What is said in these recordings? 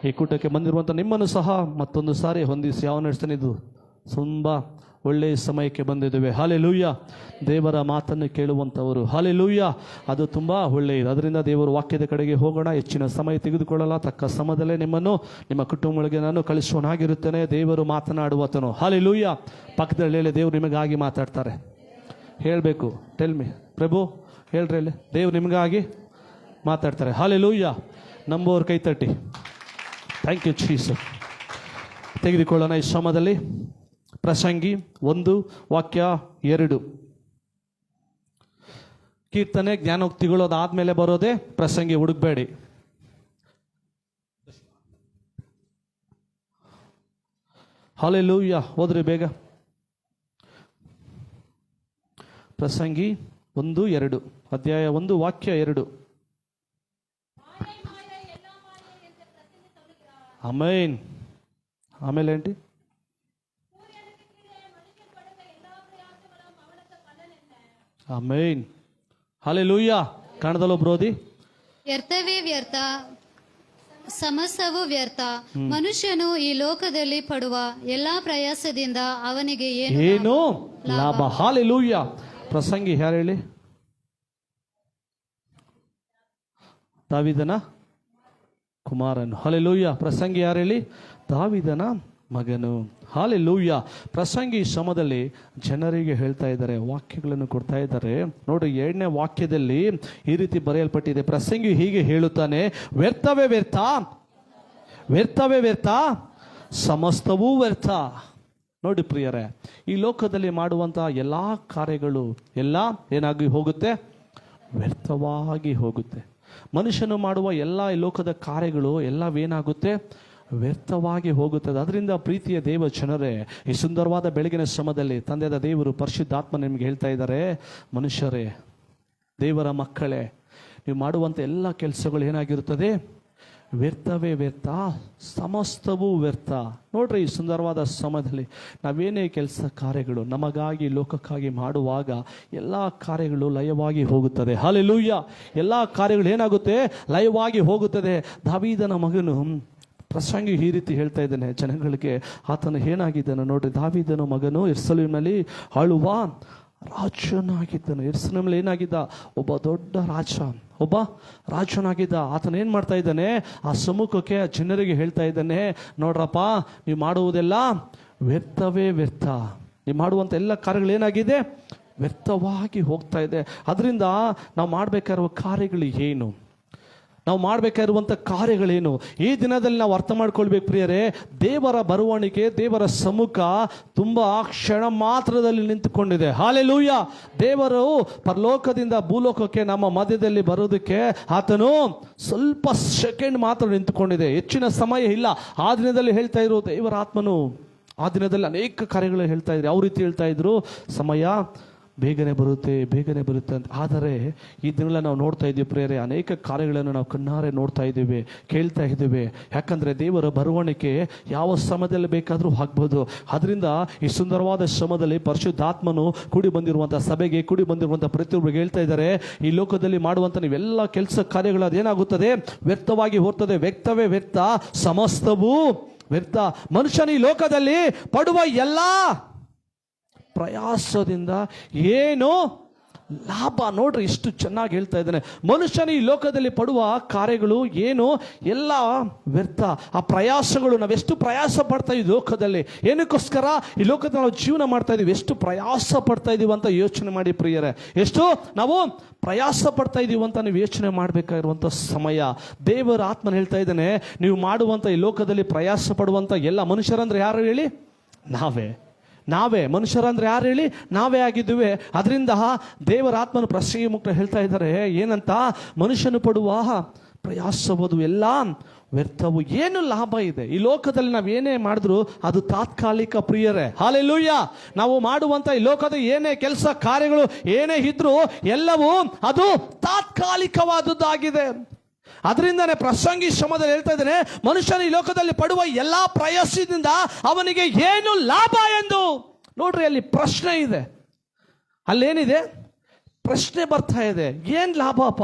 ಈ ಕೂಟಕ್ಕೆ ಬಂದಿರುವಂಥ ನಿಮ್ಮನ್ನು ಸಹ ಮತ್ತೊಂದು ಸಾರಿ ಹೊಂದಿಸಿ ಯಾವ ನಡೆಸ್ತಾನೆ. ಇದು ತುಂಬ ಒಳ್ಳೆಯ ಸಮಯಕ್ಕೆ ಬಂದಿದ್ದೇವೆ. ಹಾಲೆಲೂಯ್ಯ. ದೇವರ ಮಾತನ್ನು ಕೇಳುವಂಥವರು. ಹಾಲೆಲೂಯ್ಯ. ಅದು ತುಂಬ ಒಳ್ಳೆಯದು. ಅದರಿಂದ ದೇವರ ವಾಕ್ಯದ ಕಡೆಗೆ ಹೋಗೋಣ. ಹೆಚ್ಚಿನ ಸಮಯ ತೆಗೆದುಕೊಳ್ಳಲ್ಲ. ತಕ್ಕ ಸಮಯದಲ್ಲೇ ನಿಮ್ಮನ್ನು ನಿಮ್ಮ ಕುಟುಂಬಗಳಿಗೆ ನಾನು ಕಳಿಸೋನಾಗಿರುತ್ತೇನೆ. ದೇವರು ಮಾತನಾಡುವತನು. ಹಾಲೆಲೂಯ್ಯ. ಪಕ್ಕದಲ್ಲಿ ಹೇಳಿ, ದೇವರು ನಿಮಗಾಗಿ ಮಾತಾಡ್ತಾರೆ. ಹೇಳಬೇಕು. ಟೆಲ್ ಮಿ ಪ್ರಭು, ಹೇಳ್ರಿ ಹೇಳಿ, ದೇವ್ರು ನಿಮಗಾಗಿ ಮಾತಾಡ್ತಾರೆ. ಹಾಲೆಲೂಯ್ಯ. ನಂಬೋರು ಕೈ ತಟ್ಟಿ. Thank you Jesus. ತೆಗೆದುಕೊಳ್ಳೋಣ ಈ ಶ್ರಮದಲ್ಲಿ. ಪ್ರಸಂಗಿ 1 ವಾಕ್ಯ 2. ಕೀರ್ತನೆ ಜ್ಞಾನೋಕ್ತಿಗಳು ಅದಾದ್ಮೇಲೆ ಬರೋದೇ ಪ್ರಸಂಗಿ, ಹುಡುಕ್ಬೇಡಿ. ಹಾಲೆಲೂಯ್ಯ. ಹೋದ್ರಿ ಬೇಗ. ಪ್ರಸಂಗಿ 1:2, ಅಧ್ಯಾಯ 1 ವಾಕ್ಯ 2. ಆಮೇನ್. ಆಮೇಲೆ ఏంటి? ಆಮೇನ್. ಹಾಲೆಲೂಯ್ಯ. ಕನ್ನಡದಲ್ಲೂ ಬ್ರೋದಿ. ವ್ಯರ್ಥವೇ ವ್ಯರ್ಥ, ಸಮಸ್ತವೂ ವ್ಯರ್ಥ. ಮನುಷ್ಯನು ಈ ಲೋಕದಲ್ಲಿ ಪಡುವ ಎಲ್ಲಾ ಪ್ರಯಾಸದಿಂದ ಅವನಿಗೆ ಏನು ಲಾಭ. ಹಾಲೆಲೂಯ್ಯ. ಪ್ರಸಂಗಿ ಯಾರು ಹೇಳಿ? ದಾವೀದನ ಕುಮಾರನು. ಹಾಲೆಲೂಯ್ಯ. ಪ್ರಸಂಗಿ ಯಾರು ಹೇಳಿ? ದಾವೀದನ ಮಗನು. ಹಾಲೆಲೂಯ್ಯ. ಪ್ರಸಂಗಿ ಶ್ರಮದಲ್ಲಿ ಜನರಿಗೆ ಹೇಳ್ತಾ ಇದ್ದಾರೆ, ವಾಕ್ಯಗಳನ್ನು ಕೊಡ್ತಾ ಇದ್ದಾರೆ. ನೋಡ್ರಿ, 2ನೇ ವಾಕ್ಯದಲ್ಲಿ ಈ ರೀತಿ ಬರೆಯಲ್ಪಟ್ಟಿದೆ. ಪ್ರಸಂಗಿ ಹೀಗೆ ಹೇಳುತ್ತಾನೆ, ವ್ಯರ್ಥವೇ ವ್ಯರ್ಥ, ವ್ಯರ್ಥವೇ ವ್ಯರ್ಥ, ಸಮಸ್ತವೂ ವ್ಯರ್ಥ. ನೋಡಿ ಪ್ರಿಯರೇ, ಈ ಲೋಕದಲ್ಲಿ ಮಾಡುವಂತಹ ಎಲ್ಲ ಕಾರ್ಯಗಳು ಎಲ್ಲ ಏನಾಗಿ ಹೋಗುತ್ತೆ? ವ್ಯರ್ಥವಾಗಿ ಹೋಗುತ್ತೆ. ಮನುಷ್ಯನು ಮಾಡುವ ಎಲ್ಲ ಈ ಲೋಕದ ಕಾರ್ಯಗಳು ಎಲ್ಲವೇನಾಗುತ್ತೆ? ವ್ಯರ್ಥವಾಗಿ ಹೋಗುತ್ತದೆ. ಅದರಿಂದ ಪ್ರೀತಿಯ ದೇವ ಜನರೇ, ಈ ಸುಂದರವಾದ ಬೆಳಗಿನ ಶ್ರಮದಲ್ಲಿ ತಂದೆಯಾದ ದೇವರು ಪರಿಶುದ್ಧಾತ್ಮ ನಿಮಗೆ ಹೇಳ್ತಾ ಇದ್ದಾರೆ, ಮನುಷ್ಯರೇ, ದೇವರ ಮಕ್ಕಳೇ, ನೀವು ಮಾಡುವಂಥ ಎಲ್ಲ ಕೆಲಸಗಳು ಏನಾಗಿರುತ್ತದೆ? ವ್ಯರ್ಥವೇ ವ್ಯರ್ಥ, ಸಮಸ್ತವೂ ವ್ಯರ್ಥ. ನೋಡ್ರಿ, ಈ ಸುಂದರವಾದ ಸಮಯದಲ್ಲಿ ನಾವೇನೇ ಕೆಲಸ ಕಾರ್ಯಗಳು ನಮಗಾಗಿ ಲೋಕಕ್ಕಾಗಿ ಮಾಡುವಾಗ ಎಲ್ಲ ಕಾರ್ಯಗಳು ಲಯವಾಗಿ ಹೋಗುತ್ತದೆ. ಹಾಲೆಲೂಯ್ಯ. ಎಲ್ಲ ಕಾರ್ಯಗಳು ಏನಾಗುತ್ತೆ? ಲಯವಾಗಿ ಹೋಗುತ್ತದೆ. ದಾವೀದನ ಮಗನು ಪ್ರಸಂಗಿ ಈ ರೀತಿ ಹೇಳ್ತಾ ಇದ್ದಾನೆ ಜನಗಳಿಗೆ. ಆತನು ಏನಾಗಿದ್ದಾನೆ ನೋಡ್ರಿ, ದಾವೀದನ ಮಗನು ಯೆರೂಸಲೇಮಿನಲ್ಲಿ ಆಳುವ ರಾಜನಾಗಿದ್ದನು. ಯೆರೂಸಲೇಮಿನಲ್ಲಿ ಏನಾಗಿದ್ದ? ಒಬ್ಬ ದೊಡ್ಡ ರಾಜ, ಒಬ್ಬ ರಾಜನಾಗಿದ್ದ. ಆತನ ಏನು ಮಾಡ್ತಾ ಇದ್ದಾನೆ? ಆ ಸಮ್ಮುಖಕ್ಕೆ ಜನರಿಗೆ ಹೇಳ್ತಾ ಇದ್ದಾನೆ, ನೋಡ್ರಪ್ಪ, ನೀವು ಮಾಡುವುದೆಲ್ಲ ವ್ಯರ್ಥವೇ ವ್ಯರ್ಥ. ನೀವು ಮಾಡುವಂಥ ಎಲ್ಲ ಕಾರ್ಯಗಳು ಏನಾಗಿದೆ? ವ್ಯರ್ಥವಾಗಿ ಹೋಗ್ತಾ ಇದೆ. ಅದರಿಂದ ನಾವು ಮಾಡಬೇಕಾಗಿರುವ ಕಾರ್ಯಗಳು ಏನು? ನಾವು ಮಾಡಬೇಕಾಗಿರುವಂಥ ಕಾರ್ಯಗಳೇನು? ಈ ದಿನದಲ್ಲಿ ನಾವು ಅರ್ಥ ಮಾಡ್ಕೊಳ್ಬೇಕು ಪ್ರಿಯರೇ, ದೇವರ ಬರವಣಿಗೆ, ದೇವರ ಸಮ್ಮುಖ ತುಂಬ ಕ್ಷಣ ಮಾತ್ರದಲ್ಲಿ ನಿಂತುಕೊಂಡಿದೆ. ಹಾಲೆಲೂಯ್ಯ. ದೇವರು ಪರಲೋಕದಿಂದ ಭೂಲೋಕಕ್ಕೆ ನಮ್ಮ ಮಧ್ಯದಲ್ಲಿ ಬರೋದಕ್ಕೆ ಆತನು ಸ್ವಲ್ಪ ಸೆಕೆಂಡ್ ಮಾತ್ರ ನಿಂತುಕೊಂಡಿದೆ, ಹೆಚ್ಚಿನ ಸಮಯ ಇಲ್ಲ. ಆ ದಿನದಲ್ಲಿ ಹೇಳ್ತಾ ಇರೋ ದೇವರ ಆತ್ಮನು ಆ ದಿನದಲ್ಲಿ ಅನೇಕ ಕಾರ್ಯಗಳು ಹೇಳ್ತಾ ಇದ್ರು. ಯಾವ ರೀತಿ ಹೇಳ್ತಾ ಇದ್ರು? ಸಮಯ ಬೇಗನೆ ಬರುತ್ತೆ, ಬೇಗನೆ ಬರುತ್ತೆ ಅಂತ. ಆದರೆ ಈ ದಿನ ನಾವು ನೋಡ್ತಾ ಇದ್ದೀವಿ ಪ್ರಿಯರೇ, ಅನೇಕ ಕಾರ್ಯಗಳನ್ನು ನಾವು ಕಣ್ಣಾರೆ ನೋಡ್ತಾ ಇದ್ದೀವಿ, ಕೇಳ್ತಾ ಇದ್ದೀವಿ. ಯಾಕಂದರೆ ದೇವರ ಬರವಣಿಗೆ ಯಾವ ಸಮಯದಲ್ಲಿ ಬೇಕಾದರೂ ಆಗ್ಬೋದು. ಅದರಿಂದ ಈ ಸುಂದರವಾದ ಶ್ರಮದಲ್ಲಿ ಪರಿಶುದ್ಧಾತ್ಮನು ಕೂಡಿ ಬಂದಿರುವಂಥ ಸಭೆಗೆ, ಕೂಡಿ ಬಂದಿರುವಂಥ ಪ್ರತಿಯೊಬ್ಬರಿಗೆ ಹೇಳ್ತಾ ಇದ್ದಾರೆ, ಈ ಲೋಕದಲ್ಲಿ ಮಾಡುವಂಥ ನೀವೆಲ್ಲ ಕೆಲಸ ಕಾರ್ಯಗಳು ಅದೇನಾಗುತ್ತದೆ? ವ್ಯರ್ಥವಾಗಿ ಹೋಗ್ತದೆ. ವ್ಯಕ್ತವೇ ವ್ಯರ್ಥ, ಸಮಸ್ತವೂ ವ್ಯರ್ಥ. ಮನುಷ್ಯನ ಈ ಲೋಕದಲ್ಲಿ ಪಡುವ ಎಲ್ಲ ಪ್ರಯಾಸದಿಂದ ಏನು ಲಾಭ? ನೋಡ್ರಿ, ಇಷ್ಟು ಚೆನ್ನಾಗಿ ಹೇಳ್ತಾ ಇದ್ದಾನೆ. ಮನುಷ್ಯನ ಈ ಲೋಕದಲ್ಲಿ ಪಡುವ ಕಾರ್ಯಗಳು ಏನು? ಎಲ್ಲ ವ್ಯರ್ಥ. ಆ ಪ್ರಯಾಸಗಳು, ನಾವೆಷ್ಟು ಪ್ರಯಾಸ ಪಡ್ತಾ ಇದ್ದೀವಿ ಲೋಕದಲ್ಲಿ. ಏನಕ್ಕೋಸ್ಕರ ಈ ಲೋಕದಲ್ಲಿ ನಾವು ಜೀವನ ಮಾಡ್ತಾ ಇದ್ದೀವಿ? ಎಷ್ಟು ಪ್ರಯಾಸ ಪಡ್ತಾ ಇದ್ದೀವಿ ಅಂತ ಯೋಚನೆ ಮಾಡಿ ಪ್ರಿಯರೇ. ಎಷ್ಟು ನಾವು ಪ್ರಯಾಸ ಪಡ್ತಾ ಇದ್ದೀವಿ ಅಂತ ನೀವು ಯೋಚನೆ ಮಾಡಬೇಕಾಗಿರುವಂಥ ಸಮಯ. ದೇವರ ಆತ್ಮನ ಹೇಳ್ತಾ ಇದ್ದಾನೆ, ನೀವು ಮಾಡುವಂಥ ಈ ಲೋಕದಲ್ಲಿ ಪ್ರಯಾಸ ಪಡುವಂಥ ಎಲ್ಲ ಮನುಷ್ಯರಂದ್ರೆ ಯಾರು ಹೇಳಿ? ನಾವೇ ಮನುಷ್ಯರಂದ್ರೆ ಯಾರು ಹೇಳಿ? ನಾವೇ ಆಗಿದ್ದೀವಿ. ಅದರಿಂದ ದೇವರ ಆತ್ಮನ ಪ್ರಸಂಗಿ ಮುಕ್ತ ಹೇಳ್ತಾ ಇದ್ದಾರೆ ಏನಂತ? ಮನುಷ್ಯನು ಪಡುವ ಪ್ರಯಾಸವುದು ಎಲ್ಲ ವ್ಯರ್ಥವು. ಏನು ಲಾಭ ಇದೆ ಈ ಲೋಕದಲ್ಲಿ? ನಾವು ಏನೇ ಮಾಡಿದ್ರು ಅದು ತಾತ್ಕಾಲಿಕ ಪ್ರಿಯರೇ. ಹಾಲೆಲೂಯ್ಯ. ನಾವು ಮಾಡುವಂಥ ಈ ಲೋಕದ ಏನೇ ಕೆಲಸ ಕಾರ್ಯಗಳು ಏನೇ ಇದ್ರು ಎಲ್ಲವೂ ಅದು ತಾತ್ಕಾಲಿಕವಾದದ್ದಾಗಿದೆ. ಅದರಿಂದನೇ ಪ್ರಸಂಗಿ ಶ್ರಮದಲ್ಲಿ ಹೇಳ್ತಾ ಇದ್ದೇನೆ, ಮನುಷ್ಯನ ಈ ಲೋಕದಲ್ಲಿ ಪಡುವ ಎಲ್ಲಾ ಪ್ರಯಾಸದಿಂದ ಅವನಿಗೆ ಏನು ಲಾಭ ಎಂದು. ನೋಡ್ರಿ, ಅಲ್ಲಿ ಪ್ರಶ್ನೆ ಇದೆ. ಅಲ್ಲೇನಿದೆ? ಪ್ರಶ್ನೆ ಬರ್ತಾ ಇದೆ, ಏನ್ ಲಾಭಪ್ಪ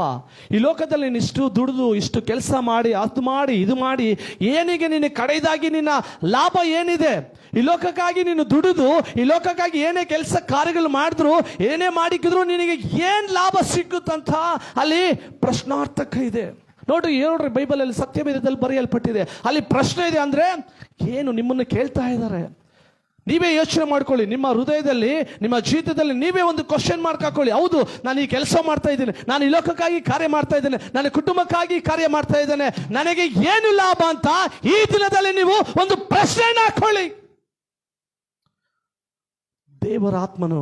ಈ ಲೋಕದಲ್ಲಿ ನೀನು ಇಷ್ಟು ದುಡಿದು ಇಷ್ಟು ಕೆಲಸ ಮಾಡಿ ಅದು ಮಾಡಿ ಇದು ಮಾಡಿ ಏನಿಗೆ ನಿನ್ನ ಕಡೆಯದಾಗಿ ನಿನ್ನ ಲಾಭ ಏನಿದೆ? ಈ ಲೋಕಕ್ಕಾಗಿ ನೀನು ದುಡಿದು ಈ ಲೋಕಕ್ಕಾಗಿ ಏನೇ ಕೆಲಸ ಕಾರ್ಯಗಳು ಮಾಡಿದ್ರು ಏನೇ ಮಾಡಿಕಿದ್ರು ನಿನಗೆ ಏನ್ ಲಾಭ ಸಿಕ್ಕುತ್ತಂತ ಅಲ್ಲಿ ಪ್ರಶ್ನಾರ್ಥಕ ಇದೆ. ನೋಡ್ರಿ ಬೈಬಲಲ್ಲಿ ಸತ್ಯವೇದದಲ್ಲಿ ಬರೆಯಲ್ಪಟ್ಟಿದೆ. ಅಲ್ಲಿ ಪ್ರಶ್ನೆ ಇದೆ. ಅಂದ್ರೆ ಏನು ನಿಮ್ಮನ್ನು ಕೇಳ್ತಾ ಇದ್ದಾರೆ. ನೀವೇ ಯೋಚನೆ ಮಾಡ್ಕೊಳ್ಳಿ, ನಿಮ್ಮ ಹೃದಯದಲ್ಲಿ ನಿಮ್ಮ ಜೀವಿತದಲ್ಲಿ ನೀವೇ ಒಂದು ಕ್ವಶನ್ ಮಾರ್ಕ್ ಹಾಕೊಳ್ಳಿ. ಹೌದು, ನಾನು ಈ ಕೆಲಸ ಮಾಡ್ತಾ ಇದ್ದೇನೆ, ನಾನು ಈ ಲೋಕಕ್ಕಾಗಿ ಕಾರ್ಯ ಮಾಡ್ತಾ ಇದ್ದೇನೆ, ನನ್ನ ಕುಟುಂಬಕ್ಕಾಗಿ ಕಾರ್ಯ ಮಾಡ್ತಾ ಇದ್ದೇನೆ, ನನಗೆ ಏನು ಲಾಭ ಅಂತ ಈ ದಿನದಲ್ಲಿ ನೀವು ಒಂದು ಪ್ರಶ್ನೆಯನ್ನು ಹಾಕೊಳ್ಳಿ. ದೇವರ ಆತ್ಮನು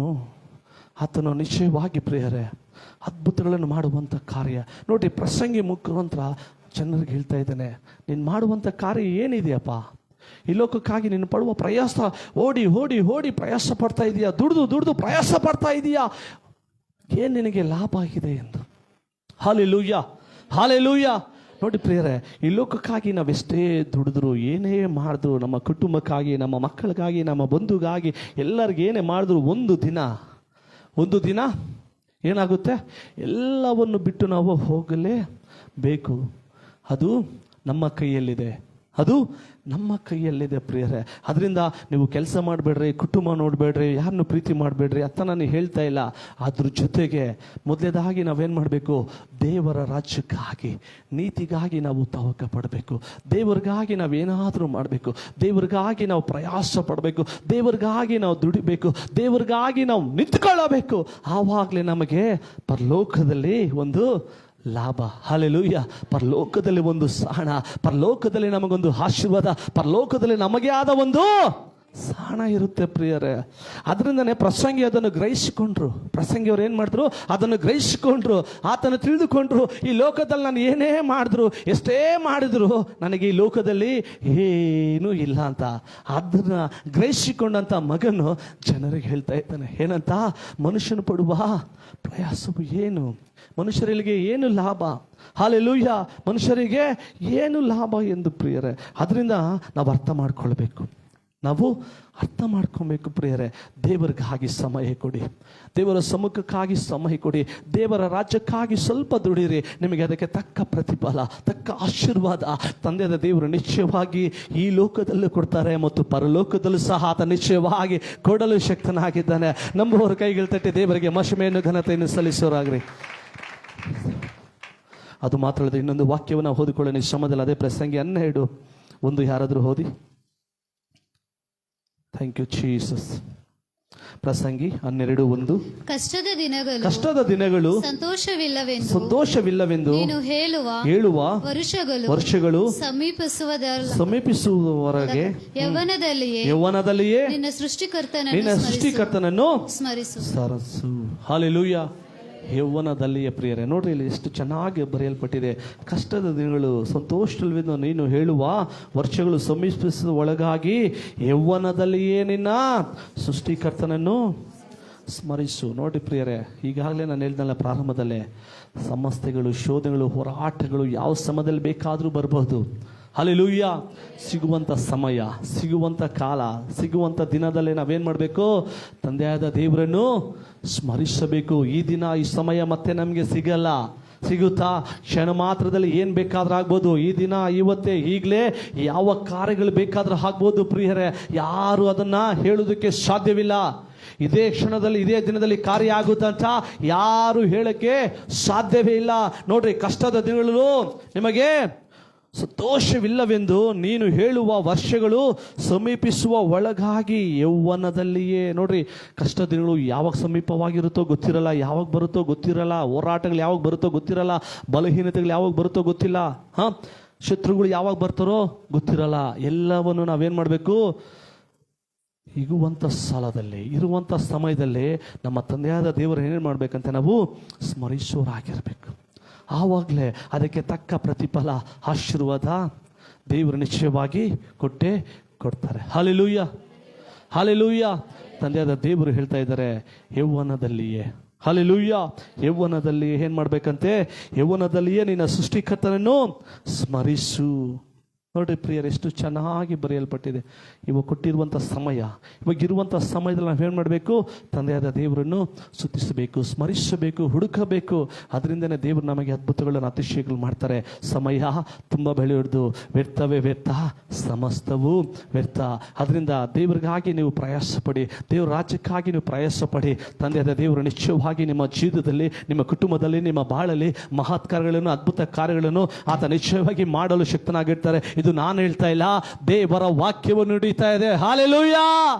ಆತನು ನಿಶ್ಚಯವಾಗಿ ಪ್ರಿಯರೇ ಅದ್ಭುತಗಳನ್ನು ಮಾಡುವಂಥ ಕಾರ್ಯ. ನೋಡಿ, ಪ್ರಸಂಗಿ ಮುಖಾಂತರ ಜನರಿಗೆ ಹೇಳ್ತಾ ಇದ್ದಾನೆ, ನೀನು ಮಾಡುವಂಥ ಕಾರ್ಯ ಏನಿದೆಯಪ್ಪ? ಈ ಲೋಕಕ್ಕಾಗಿ ನೀನು ಪಡುವ ಪ್ರಯಾಸ, ಓಡಿ ಓಡಿ ಓಡಿ ಪ್ರಯಾಸ ಪಡ್ತಾ ಇದೀಯಾ, ದುಡಿದು ಪ್ರಯಾಸ ಪಡ್ತಾ ಇದೀಯಾ, ಏನು ನಿನಗೆ ಲಾಭ ಆಗಿದೆ ಎಂದು. Hallelujah, hallelujah. ನೋಡಿ ಪ್ರಿಯರೇ, ಈ ಲೋಕಕ್ಕಾಗಿ ನಾವೆಷ್ಟೇ ದುಡಿದ್ರು ಏನೇ ಮಾಡಿದ್ರು, ನಮ್ಮ ಕುಟುಂಬಕ್ಕಾಗಿ, ನಮ್ಮ ಮಕ್ಕಳಿಗಾಗಿ, ನಮ್ಮ ಬಂಧುಗಾಗಿ, ಎಲ್ಲರಿಗೂ ಏನೇ ಮಾಡಿದ್ರು ಒಂದು ದಿನ ಏನಾಗುತ್ತೆ? ಎಲ್ಲವನ್ನು ಬಿಟ್ಟು ನಾವು ಹೋಗಲೇಬೇಕು. ಅದು ನಮ್ಮ ಕೈಯಲ್ಲಿದೆ, ಅದು ನಮ್ಮ ಕೈಯಲ್ಲಿದೆ ಪ್ರಿಯರೇ. ಅದರಿಂದ ನೀವು ಕೆಲಸ ಮಾಡಬೇಡ್ರಿ, ಕುಟುಂಬ ನೋಡಬೇಡ್ರಿ, ಯಾರನ್ನು ಪ್ರೀತಿ ಮಾಡಬೇಡ್ರಿ ಅಂತ ನಾನು ಹೇಳ್ತಾ ಇಲ್ಲ. ಅದ್ರ ಜೊತೆಗೆ ಮೊದಲೇದಾಗಿ ನಾವೇನು ಮಾಡಬೇಕು? ದೇವರ ರಾಜ್ಯಕ್ಕಾಗಿ, ನೀತಿಗಾಗಿ ನಾವು ತವಕ ಪಡಬೇಕು. ದೇವರಿಗಾಗಿ ನಾವೇನಾದರೂ ಮಾಡಬೇಕು, ದೇವರಿಗಾಗಿ ನಾವು ಪ್ರಯಾಸ ಪಡಬೇಕು, ದೇವರಿಗಾಗಿ ನಾವು ದುಡಿಬೇಕು, ದೇವರಿಗಾಗಿ ನಾವು ನಿಂತ್ಕೊಳ್ಳಬೇಕು. ಆವಾಗಲೇ ನಮಗೆ ಪರಲೋಕದಲ್ಲಿ ಒಂದು ಲಾಭ. ಹಲ್ಲೆಲೂಯಾ. ಪರಲೋಕದಲ್ಲಿ ಒಂದು ಸ್ಥಾನ, ಪರಲೋಕದಲ್ಲಿ ನಮಗೊಂದು ಆಶೀರ್ವಾದ, ಪರಲೋಕದಲ್ಲಿ ನಮಗೆ ಆದ ಒಂದು ಸ್ಥಾನ ಇರುತ್ತೆ ಪ್ರಿಯರೇ. ಅದರಿಂದನೇ ಪ್ರಸಂಗಿ ಅದನ್ನು ಗ್ರಹಿಸಿಕೊಂಡ್ರು. ಪ್ರಸಂಗಿಯವರು ಏನು ಮಾಡಿದ್ರು? ಅದನ್ನು ಗ್ರಹಿಸಿಕೊಂಡ್ರು, ಆತನ ತಿಳಿದುಕೊಂಡ್ರು. ಈ ಲೋಕದಲ್ಲಿ ನಾನು ಏನೇ ಮಾಡಿದ್ರು, ಎಷ್ಟೇ ಮಾಡಿದ್ರು ನನಗೆ ಈ ಲೋಕದಲ್ಲಿ ಏನೂ ಇಲ್ಲ ಅಂತ. ಅದನ್ನ ಗ್ರಹಿಸಿಕೊಂಡಂಥ ಮಗನು ಜನರಿಗೆ ಹೇಳ್ತಾ ಇದ್ದಾನೆ, ಏನಂತ? ಮನುಷ್ಯನು ಪಡುವ ಪ್ರಯಾಸವು ಏನು? ಮನುಷ್ಯರಿಗೆ ಏನು ಲಾಭ? ಹಾಲೆಲೂಯಾ. ಮನುಷ್ಯರಿಗೆ ಏನು ಲಾಭ ಎಂದು ಪ್ರಿಯರೇ. ಅದರಿಂದ ನಾವು ಅರ್ಥ ಮಾಡ್ಕೊಬೇಕು ಪ್ರಿಯರೇ. ದೇವರಿಗಾಗಿ ಸಮಯ ಕೊಡಿ, ದೇವರ ಸಮ್ಮುಖಕ್ಕಾಗಿ ಸಮಯ ಕೊಡಿ, ದೇವರ ರಾಜ್ಯಕ್ಕಾಗಿ ಸ್ವಲ್ಪ ದುಡಿಯಿರಿ. ನಿಮಗೆ ಅದಕ್ಕೆ ತಕ್ಕ ಪ್ರತಿಫಲ, ತಕ್ಕ ಆಶೀರ್ವಾದ ತಂದೆಯಾದ ದೇವರು ನಿಶ್ಚಯವಾಗಿ ಈ ಲೋಕದಲ್ಲೂ ಕೊಡ್ತಾರೆ ಮತ್ತು ಪರಲೋಕದಲ್ಲೂ ಸಹ ಆತ ನಿಶ್ಚಯವಾಗಿ ಕೊಡಲು ಶಕ್ತನಾಗಿದ್ದಾನೆ. ನಂಬುವವರ ಕೈಗಳು ತಟ್ಟಿ ದೇವರಿಗೆ ಮಹಿಮೆಯನ್ನು ಘನತೆಯನ್ನು ಸಲ್ಲಿಸೋರಾಗ್ರಿ. ಅದು ಮಾತ್ರ ಅಲ್ಲದೆ ಇನ್ನೊಂದು ವಾಕ್ಯವನ್ನು ಓದಿಕೊಳ್ಳೋಣ ಈ ಶ್ರಮದಲ್ಲಿ. ಅದೇ ಪ್ರಸಂಗಿ 12:1 ಯಾರಾದರೂ ಓದಿ. Thank you Jesus. ಪ್ರಸಂಗಿ 12:1. ಕಷ್ಟದ ದಿನಗಳು ಸಂತೋಷವಿಲ್ಲವೆಂದು ನೀನು ಹೇಳುವ ವರ್ಷಗಳು ಸಮೀಪಿಸುವವರೆಗೆ ಯೌವನದಲ್ಲಿಯೇ ನಿನ್ನ ಸೃಷ್ಟಿಕರ್ತನನ್ನು ಸ್ಮರಿಸು. ಹಾಲೆಲೂಯಾ. ಯೌವನದಲ್ಲಿಯೇ ಪ್ರಿಯರೇ. ನೋಡ್ರಿ, ಇಲ್ಲಿ ಎಷ್ಟು ಚೆನ್ನಾಗಿ ಬರೆಯಲ್ಪಟ್ಟಿದೆ. ಕಷ್ಟದ ದಿನಗಳು ಸಂತೋಷವಿಲ್ಲವೆಂದು ನೀನು ಹೇಳುವ ವರ್ಷಗಳು ಸಮೀಪಿಸುವ ಒಳಗಾಗಿ ಯೌವನದಲ್ಲಿಯೇ ನಿನ್ನ ಸೃಷ್ಟಿಕರ್ತನನ್ನು ಸ್ಮರಿಸು. ನೋಡಿ ಪ್ರಿಯರೇ, ಈಗಾಗಲೇ ನಾನು ಹೇಳಿದ್ನಲ್ಲ ಪ್ರಾರಂಭದಲ್ಲೇ, ಸಮಸ್ಯೆಗಳು, ಶೋಧನೆಗಳು, ಹೋರಾಟಗಳು ಯಾವ ಸಮಯದಲ್ಲಿ ಬೇಕಾದರೂ ಬರಬಹುದು. ಹಲ್ಲೆಲೂಯಾ. ಸಿಗುವಂಥ ಸಮಯ, ಸಿಗುವಂಥ ಕಾಲ, ಸಿಗುವಂಥ ದಿನದಲ್ಲಿ ನಾವೇನು ಮಾಡಬೇಕು? ತಂದೆಯಾದ ದೇವರನ್ನು ಸ್ಮರಿಸಬೇಕು. ಈ ದಿನ, ಈ ಸಮಯ ಮತ್ತೆ ನಮಗೆ ಸಿಗುತ್ತಾ? ಕ್ಷಣ ಮಾತ್ರದಲ್ಲಿ ಏನು ಬೇಕಾದ್ರೂ ಆಗ್ಬೋದು. ಈ ದಿನ, ಇವತ್ತೇ, ಈಗಲೇ ಯಾವ ಕಾರ್ಯಗಳು ಬೇಕಾದ್ರೂ ಆಗ್ಬೋದು ಪ್ರಿಯರೇ. ಯಾರು ಅದನ್ನ ಹೇಳೋದಕ್ಕೆ ಸಾಧ್ಯವಿಲ್ಲ. ಇದೇ ಕ್ಷಣದಲ್ಲಿ, ಇದೇ ದಿನದಲ್ಲಿ ಕಾರ್ಯ ಆಗುತ್ತಂತ ಯಾರು ಹೇಳಕ್ಕೆ ಸಾಧ್ಯವೇ ಇಲ್ಲ. ನೋಡ್ರಿ, ಕಷ್ಟದ ದಿನಗಳು ನಿಮಗೆ ಸಂತೋಷವಿಲ್ಲವೆಂದು ನೀನು ಹೇಳುವ ವರ್ಷಗಳು ಸಮೀಪಿಸುವ ಒಳಗಾಗಿ ಯೌವನದಲ್ಲಿಯೇ. ನೋಡ್ರಿ, ಕಷ್ಟ ದಿನಗಳು ಯಾವಾಗ ಸಮೀಪವಾಗಿರುತ್ತೋ ಗೊತ್ತಿರಲ್ಲ, ಯಾವಾಗ ಬರುತ್ತೋ ಗೊತ್ತಿರಲ್ಲ, ಹೋರಾಟಗಳು ಯಾವಾಗ ಬರುತ್ತೋ ಗೊತ್ತಿರಲ್ಲ, ಬಲಹೀನತೆಗಳು ಯಾವಾಗ ಬರುತ್ತೋ ಗೊತ್ತಿಲ್ಲ, ಶತ್ರುಗಳು ಯಾವಾಗ ಬರ್ತಾರೋ ಗೊತ್ತಿರಲ್ಲ. ಎಲ್ಲವನ್ನು ನಾವೇನು ಮಾಡಬೇಕು? ಇರುವಂಥ ಸ್ಥಳದಲ್ಲಿ, ಇರುವಂಥ ಸಮಯದಲ್ಲಿ ನಮ್ಮ ತಂದೆಯಾದ ದೇವರು ಏನೇನು ಮಾಡಬೇಕಂತ ನಾವು ಸ್ಮರಿಸೋರಾಗಿರ್ಬೇಕು. ಆವಾಗಲೇ ಅದಕ್ಕೆ ತಕ್ಕ ಪ್ರತಿಫಲ, ಆಶೀರ್ವಾದ ದೇವರು ನಿಶ್ಚಯವಾಗಿ ಕೊಡ್ತಾರೆ. Hallelujah, hallelujah. ತಂದೆಯಾದ ದೇವರು ಹೇಳ್ತಾ ಇದ್ದಾರೆ, ಯೌವನದಲ್ಲಿಯೇ, ಹಾಲೆಲೂಯಾ, ಯೌವನದಲ್ಲಿ ಏನು ಮಾಡಬೇಕಂತೆ? ಯೌವನದಲ್ಲಿಯೇ ನಿನ್ನ ಸೃಷ್ಟಿಕರ್ತನನ್ನು ಸ್ಮರಿಸು. ನೋಡ್ರಿ ಪ್ರಿಯರೇ, ಎಷ್ಟು ಚೆನ್ನಾಗಿ ಬರೆಯಲ್ಪಟ್ಟಿದೆ. ಇವಾಗ ಕೊಟ್ಟಿರುವಂಥ ಸಮಯ, ಇವಾಗಿರುವಂಥ ಸಮಯದಲ್ಲಿ ನಾವು ಏನು ಮಾಡಬೇಕು? ತಂದೆಯಾದ ದೇವರನ್ನು ಸ್ತುತಿಸಬೇಕು, ಸ್ಮರಿಸಬೇಕು, ಹುಡುಕಬೇಕು. ಅದರಿಂದನೇ ದೇವರು ನಮಗೆ ಅದ್ಭುತಗಳನ್ನು, ಅತಿಶಯಗಳು ಮಾಡ್ತಾರೆ. ಸಮಯ ತುಂಬ ಬೆಳೆಯುವುದು ವ್ಯರ್ಥವೇ ವ್ಯರ್ಥ, ಸಮಸ್ತವೂ ವ್ಯರ್ಥ. ಅದರಿಂದ ದೇವರಿಗಾಗಿ ನೀವು ಪ್ರಯಾಸ ಪಡಿ, ದೇವರ ರಾಜ್ಯಕ್ಕಾಗಿ ನೀವು ಪ್ರಯಾಸ ಪಡಿ. ತಂದೆಯಾದ ದೇವರು ನಿಶ್ಚಯವಾಗಿ ನಿಮ್ಮ ಜೀವಿತದಲ್ಲಿ, ನಿಮ್ಮ ಕುಟುಂಬದಲ್ಲಿ, ನಿಮ್ಮ ಬಾಳಲ್ಲಿ ಮಹತ್ ಕಾರ್ಯಗಳನ್ನು, ಅದ್ಭುತ ಕಾರ್ಯಗಳನ್ನು ಆತ ನಿಶ್ಚಯವಾಗಿ ಮಾಡಲು ಶಕ್ತನಾಗಿರ್ತಾರೆ. ಇದು ನಾನು ಹೇಳ್ತಾ ಇಲ್ಲ, ದೇವರ ವಾಕ್ಯವು ನುಡಿತಾ ಇದೆ. Hallelujah,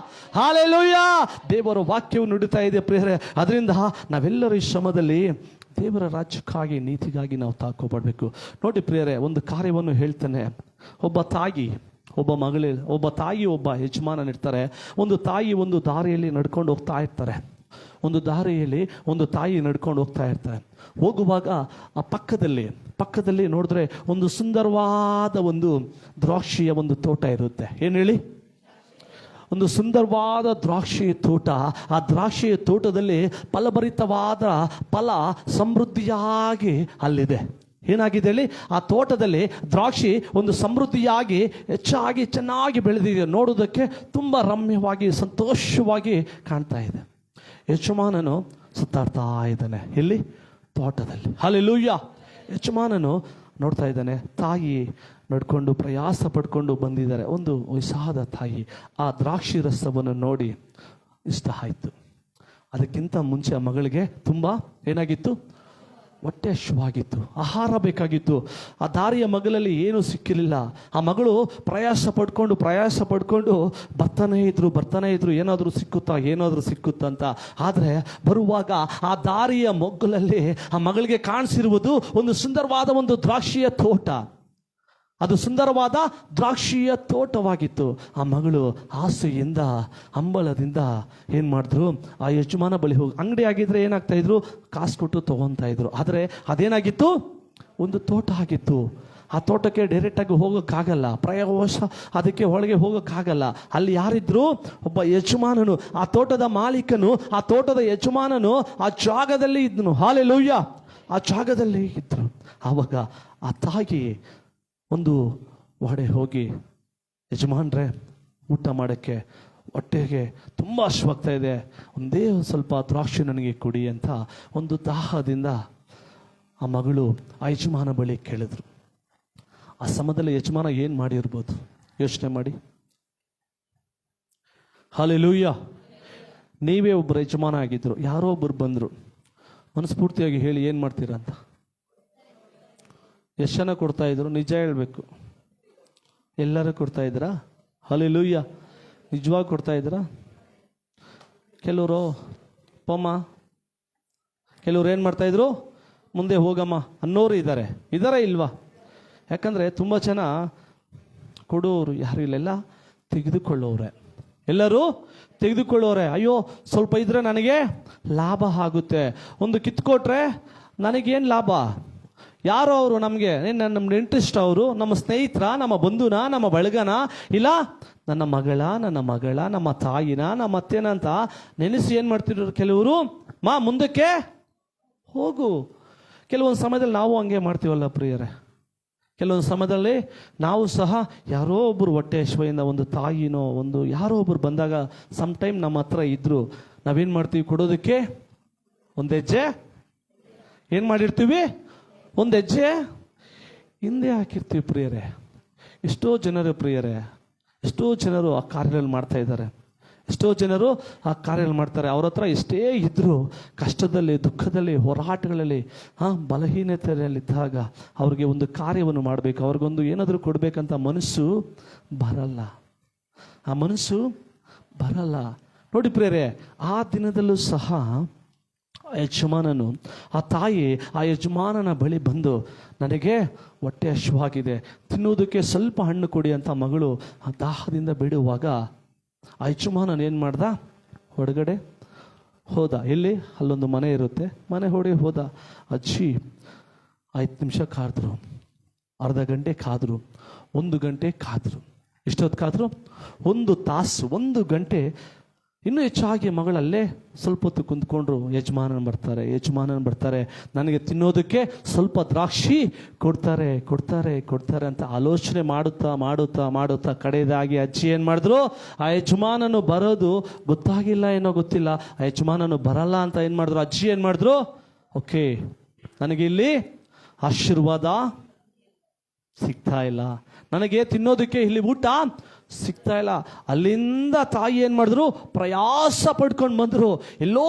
hallelujah. ದೇವರ ವಾಕ್ಯವು ನುಡಿತಾ ಇದೆ ಪ್ರಿಯರೇ. ಅದರಿಂದ ನಾವೆಲ್ಲರೂ ಈ ಶ್ರಮದಲ್ಲಿ ದೇವರ ರಾಜ್ಯಕ್ಕಾಗಿ, ನೀತಿಗಾಗಿ ನಾವು ತಾಕೋಬಾಡಬೇಕು. ನೋಡಿ ಪ್ರಿಯರೇ, ಒಂದು ಕಾರ್ಯವನ್ನು ಹೇಳ್ತಾನೆ. ಒಬ್ಬ ತಾಯಿ, ಒಬ್ಬ ಮಗಳೇ, ಒಬ್ಬ ತಾಯಿ, ಒಬ್ಬ ಯಜಮಾನನಿರ್ತಾರೆ. ಒಂದು ತಾಯಿ ಒಂದು ದಾರಿಯಲ್ಲಿ ನಡ್ಕೊಂಡು ಹೋಗ್ತಾ ಇರ್ತಾರೆ. ಒಂದು ದಾರಿಯಲ್ಲಿ ಒಂದು ತಾಯಿ ನಡ್ಕೊಂಡು ಹೋಗ್ತಾ ಇರ್ತಾರೆ. ಹೋಗುವಾಗ ಆ ಪಕ್ಕದಲ್ಲಿ ನೋಡಿದ್ರೆ ಒಂದು ಸುಂದರವಾದ ಒಂದು ದ್ರಾಕ್ಷಿಯ ಒಂದು ತೋಟ ಇರುತ್ತೆ. ಏನು ಹೇಳಿ? ಒಂದು ಸುಂದರವಾದ ದ್ರಾಕ್ಷಿಯ ತೋಟ. ಆ ದ್ರಾಕ್ಷಿಯ ತೋಟದಲ್ಲಿ ಫಲಭರಿತವಾದ ಫಲ ಸಮೃದ್ಧಿಯಾಗಿ ಅಲ್ಲಿದೆ. ಏನಾಗಿದೆ ಹೇಳಿ? ಆ ತೋಟದಲ್ಲಿ ದ್ರಾಕ್ಷಿ ಒಂದು ಸಮೃದ್ಧಿಯಾಗಿ ಹೆಚ್ಚಾಗಿ ಚೆನ್ನಾಗಿ ಬೆಳೆದಿದೆ. ನೋಡೋದಕ್ಕೆ ತುಂಬ ರಮ್ಯವಾಗಿ, ಸಂತೋಷವಾಗಿ ಕಾಣ್ತಾ ಇದೆ. ಯಜಮಾನನು ಸುತ್ತಾಡ್ತಾ ಇದ್ದಾನೆ. ಎಲ್ಲಿ? ತೋಟದಲ್ಲಿ. ಹಲ್ಲೆಲೂಯಾ. ಯಜಮಾನನು ನೋಡ್ತಾ ಇದ್ದಾನೆ. ತಾಯಿ ನಡ್ಕೊಂಡು ಪ್ರಯಾಸ ಪಡ್ಕೊಂಡು ಬಂದಿದ್ದಾರೆ. ಒಂದು ವಯಸ್ಸಾದ ತಾಯಿ ಆ ದ್ರಾಕ್ಷಿ ರಸವನ್ನು ನೋಡಿ ಇಷ್ಟ ಆಯಿತು. ಅದಕ್ಕಿಂತ ಮುಂಚೆ ಆ ಮಗಳಿಗೆ ತುಂಬ ಏನಾಗಿತ್ತು? ಹೊಟ್ಟೆ ಹಸಿವಾಗಿತ್ತು, ಆಹಾರ ಬೇಕಾಗಿತ್ತು. ಆ ದಾರಿಯ ಮಗಳಲ್ಲಿ ಏನೂ ಸಿಕ್ಕಿರಲಿಲ್ಲ. ಆ ಮಗಳು ಪ್ರಯಾಸ ಪಡ್ಕೊಂಡು ಬರ್ತಾನೇ ಇದ್ರು, ಏನಾದರೂ ಸಿಕ್ಕುತ್ತಾ ಅಂತ. ಆದರೆ ಬರುವಾಗ ಆ ದಾರಿಯ ಮೊಗ್ಗಲಲ್ಲಿ ಆ ಮಗಳಿಗೆ ಕಾಣಿಸಿರುವುದು ಒಂದು ಸುಂದರವಾದ ಒಂದು ದ್ರಾಕ್ಷಿಯ ತೋಟ. ಅದು ಸುಂದರವಾದ ದ್ರಾಕ್ಷಿಯ ತೋಟವಾಗಿತ್ತು. ಆ ಮಗಳು ಆಸೆಯಿಂದ, ಹಂಬಲದಿಂದ ಏನು ಮಾಡಿದ್ರು? ಆ ಯಜಮಾನ ಬಳಿ ಹೋಗಿ, ಅಂಗಡಿ ಆಗಿದ್ರೆ ಏನಾಗ್ತಾ ಇದ್ರು? ಕಾಸು ಕೊಟ್ಟು ತೊಗೊತಾ ಇದ್ರು. ಆದರೆ ಅದೇನಾಗಿತ್ತು? ಒಂದು ತೋಟ ಆಗಿತ್ತು. ಆ ತೋಟಕ್ಕೆ ಡೈರೆಕ್ಟಾಗಿ ಹೋಗೋಕ್ಕಾಗಲ್ಲ, ಪ್ರಯಾಸ ಅದಕ್ಕೆ ಒಳಗೆ ಹೋಗೋಕ್ಕಾಗಲ್ಲ. ಅಲ್ಲಿ ಯಾರಿದ್ರು? ಒಬ್ಬ ಯಜಮಾನನು, ಆ ತೋಟದ ಮಾಲೀಕನು, ಆ ತೋಟದ ಯಜಮಾನನು ಆ ಜಾಗದಲ್ಲಿ ಇದ್ದನು. ಹಾಲೆಲೂಯಾ. ಆ ಜಾಗದಲ್ಲಿ ಇದ್ರು. ಆವಾಗ ಆ ತಾಯಿ ಒಂದು ಹೊಡೆ ಹೋಗಿ, ಯಜಮಾನ್ರೆ ಊಟ ಮಾಡೋಕ್ಕೆ ಹೊಟ್ಟೆಗೆ ತುಂಬ ಹಸಿವಾಗ್ತಾ ಇದೆ, ಒಂದೇ ಸ್ವಲ್ಪ ದ್ರಾಕ್ಷಿ ನನಗೆ ಕೊಡಿ ಅಂತ ಒಂದು ದಾಹದಿಂದ ಆ ಮಗಳು ಆ ಯಜಮಾನ ಬಳಿ ಕೇಳಿದ್ರು. ಆ ಸಮಯದಲ್ಲಿ ಯಜಮಾನ ಏನು ಮಾಡಿರ್ಬೋದು? ಯೋಚನೆ ಮಾಡಿ. ಹಲ್ಲೆಲೂಯಾ. ನೀವೇ ಒಬ್ಬರು ಯಜಮಾನ ಆಗಿದ್ರು, ಯಾರೋ ಒಬ್ಬರು ಬಂದರು, ಮನಸ್ಫೂರ್ತಿಯಾಗಿ ಹೇಳಿ ಏನು ಮಾಡ್ತೀರಾ ಅಂತ. ಎಷ್ಟು ಜನ ಕೊಡ್ತಾ ಇದ್ರು? ನಿಜ ಹೇಳಬೇಕು. ಎಲ್ಲರೂ ಕೊಡ್ತಾ ಇದ್ರಾ? ಹಲ್ಲೆಲೂಯಾ. ನಿಜವಾಗಿ ಕೊಡ್ತಾ ಇದ್ರಾ? ಕೆಲವರು ಪಮ್ಮ, ಕೆಲವ್ರು ಏನು ಮಾಡ್ತಾಯಿದ್ರು? ಮುಂದೆ ಹೋಗಮ್ಮ ಅನ್ನೋರು ಇದ್ದಾರೆ ಇಲ್ವಾ? ಯಾಕಂದರೆ ತುಂಬ ಜನ ಕೊಡೋರು ಯಾರು ಇಲ್ಲೆಲ್ಲ ತೆಗೆದುಕೊಳ್ಳೋರೆ, ಎಲ್ಲರೂ ತೆಗೆದುಕೊಳ್ಳೋರೆ. ಅಯ್ಯೋ ಸ್ವಲ್ಪ ಇದ್ರೆ ನನಗೆ ಲಾಭ ಆಗುತ್ತೆ, ಒಂದು ಕಿತ್ಕೊಟ್ರೆ ನನಗೇನು ಲಾಭ? ಯಾರೋ ಅವರು ನಮಗೆ, ನಮ್ಮ ಇಂಟ್ರೆಸ್ಟ್, ಅವರು ನಮ್ಮ ಸ್ನೇಹಿತರ, ನಮ್ಮ ಬಂಧುನ, ನಮ್ಮ ಬಳಗನ, ಇಲ್ಲ ನನ್ನ ಮಗಳ, ನಮ್ಮ ತಾಯಿನ, ನಮ್ಮ ಅತ್ತೆನ ಅಂತ ನೆನೆಸಿ ಏನು ಮಾಡ್ತಿದ್ರು ಕೆಲವರು? ಮುಂದಕ್ಕೆ ಹೋಗು. ಕೆಲವೊಂದು ಸಮಯದಲ್ಲಿ ನಾವು ಹಂಗೆ ಮಾಡ್ತೀವಲ್ಲ ಪ್ರಿಯರೇ. ಕೆಲವೊಂದು ಸಮಯದಲ್ಲಿ ನಾವು ಸಹ ಯಾರೋ ಒಬ್ಬರು ಹೊಟ್ಟೆ ಹಸಿವೆಯಿಂದ, ಒಂದು ತಾಯಿನೋ ಒಂದು ಯಾರೋ ಒಬ್ಬರು ಬಂದಾಗ ಸಮ್ಟೈಮ್ ನಮ್ಮ ಹತ್ರ ಇದ್ರು, ನಾವೇನು ಮಾಡ್ತೀವಿ? ಕೊಡೋದಕ್ಕೆ ಒಂದು ಹೆಜ್ಜೆ ಏನು ಮಾಡಿರ್ತೀವಿ? ಒಂದು ಹೆಜ್ಜೆ ಹಿಂದೆ ಹಾಕಿರ್ತೀವಿ ಪ್ರಿಯರೇ. ಎಷ್ಟೋ ಜನರು ಆ ಕಾರ್ಯಗಳು ಮಾಡ್ತಾ ಇದ್ದಾರೆ. ಎಷ್ಟೋ ಜನರು ಆ ಕಾರ್ಯಗಳು ಮಾಡ್ತಾರೆ. ಅವ್ರ ಹತ್ರ ಎಷ್ಟೇ ಇದ್ದರೂ ಕಷ್ಟದಲ್ಲಿ, ದುಃಖದಲ್ಲಿ, ಹೋರಾಟಗಳಲ್ಲಿ, ಬಲಹೀನತೆಯಲ್ಲಿದ್ದಾಗ ಅವ್ರಿಗೆ ಒಂದು ಕಾರ್ಯವನ್ನು ಮಾಡಬೇಕು, ಅವ್ರಿಗೊಂದು ಏನಾದರೂ ಕೊಡಬೇಕಂತ ಮನಸ್ಸು ಬರಲ್ಲ. ನೋಡಿ ಪ್ರಿಯರೇ, ಆ ದಿನದಲ್ಲೂ ಸಹ ಯಜಮಾನನು, ಆ ತಾಯಿ ಆ ಯಜಮಾನನ ಬಳಿ ಬಂದು, ನನಗೆ ಹೊಟ್ಟೆ ಹಸಿವಾಗಿದೆ, ತಿನ್ನುವುದಕ್ಕೆ ಸ್ವಲ್ಪ ಹಣ್ಣು ಕೊಡಿ ಅಂತ ಮಗಳು ಆ ದಾಹದಿಂದ ಬಿಡುವಾಗ ಆ ಯಜಮಾನನ ಏನು ಮಾಡ್ದ? ಹೊರಗಡೆ ಹೋದ. ಎಲ್ಲಿ? ಅಲ್ಲೊಂದು ಮನೆ ಇರುತ್ತೆ, ಮನೆ ಹೊರಗೆ ಹೋದ. ಅಜ್ಜಿ 5 ನಿಮಿಷ ಕಾದ್ರು, ಅರ್ಧ ಗಂಟೆ ಕಾದ್ರು, 1 ಗಂಟೆ ಕಾದ್ರು. ಎಷ್ಟೊತ್ತು ಕಾದ್ರು? 1 ತಾಸು, 1 ಗಂಟೆ ಇನ್ನೂ ಹೆಚ್ಚಾಗಿ ಮಗಳಲ್ಲೇ ಸ್ವಲ್ಪ ಹೊತ್ತು ಕುಂತ್ಕೊಂಡ್ರು. ಯಜಮಾನನ್ ಬರ್ತಾರೆ, ನನಗೆ ತಿನ್ನೋದಕ್ಕೆ ಸ್ವಲ್ಪ ದ್ರಾಕ್ಷಿ ಕೊಡ್ತಾರೆ ಅಂತ ಆಲೋಚನೆ ಮಾಡುತ್ತಾ ಕಡೆಯದಾಗಿ ಅಜ್ಜಿ ಏನು ಮಾಡಿದ್ರು, ಆ ಯಜಮಾನನು ಬರೋದು ಗೊತ್ತಾಗಿಲ್ಲ ಏನೋ ಗೊತ್ತಿಲ್ಲ, ಆ ಯಜಮಾನನು ಬರಲ್ಲ ಅಂತ ಏನು ಮಾಡಿದ್ರು, ಅಜ್ಜಿ ಏನು ಮಾಡಿದ್ರು, ಓಕೆ ನನಗೆ ಇಲ್ಲಿ ಆಶೀರ್ವಾದ ಸಿಗ್ತಾ ಇಲ್ಲ, ನನಗೆ ತಿನ್ನೋದಕ್ಕೆ ಇಲ್ಲಿ ಊಟ ಸಿಗ್ತಾ ಇಲ್ಲ. ಅಲ್ಲಿಂದ ತಾಯಿ ಏನು ಮಾಡಿದ್ರು, ಪ್ರಯಾಸ ಪಡ್ಕೊಂಡು ಬಂದರು. ಎಲ್ಲೋ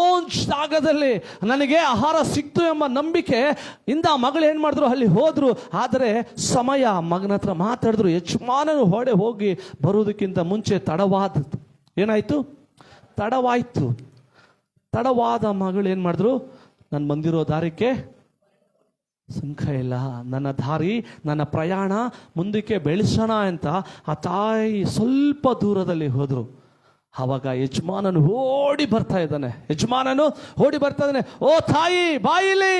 ಜಾಗದಲ್ಲಿ ನನಗೆ ಆಹಾರ ಸಿಕ್ತು ಎಂಬ ನಂಬಿಕೆ ಇಂದ ಮಗಳು ಏನು ಮಾಡಿದ್ರು, ಅಲ್ಲಿ ಹೋದ್ರು. ಆದರೆ ಸಮಯ ಮಗನ ಹತ್ರ ಮಾತಾಡಿದ್ರು. ಯಜಮಾನನು ಹೋಗಿ ಬರೋದಕ್ಕಿಂತ ಮುಂಚೆ ಏನಾಯ್ತು, ತಡವಾದ ಮಗಳು ಏನು ಮಾಡಿದ್ರು, ನಾನು ಬಂದಿರೋ ದಾರಿಗೆ ಸುಂಕ ಇಲ್ಲ, ನನ್ನ ದಾರಿ ನನ್ನ ಪ್ರಯಾಣ ಮುಂದಕ್ಕೆ ಬೆಳೆಸೋಣ ಅಂತ ಆ ತಾಯಿ ಸ್ವಲ್ಪ ದೂರದಲ್ಲಿ ಹೋದರು. ಆವಾಗ ಯಜಮಾನನು ಓಡಿ ಬರ್ತಾ ಇದ್ದಾನೆ. ಓ ತಾಯಿ ಬಾಯಿಲಿ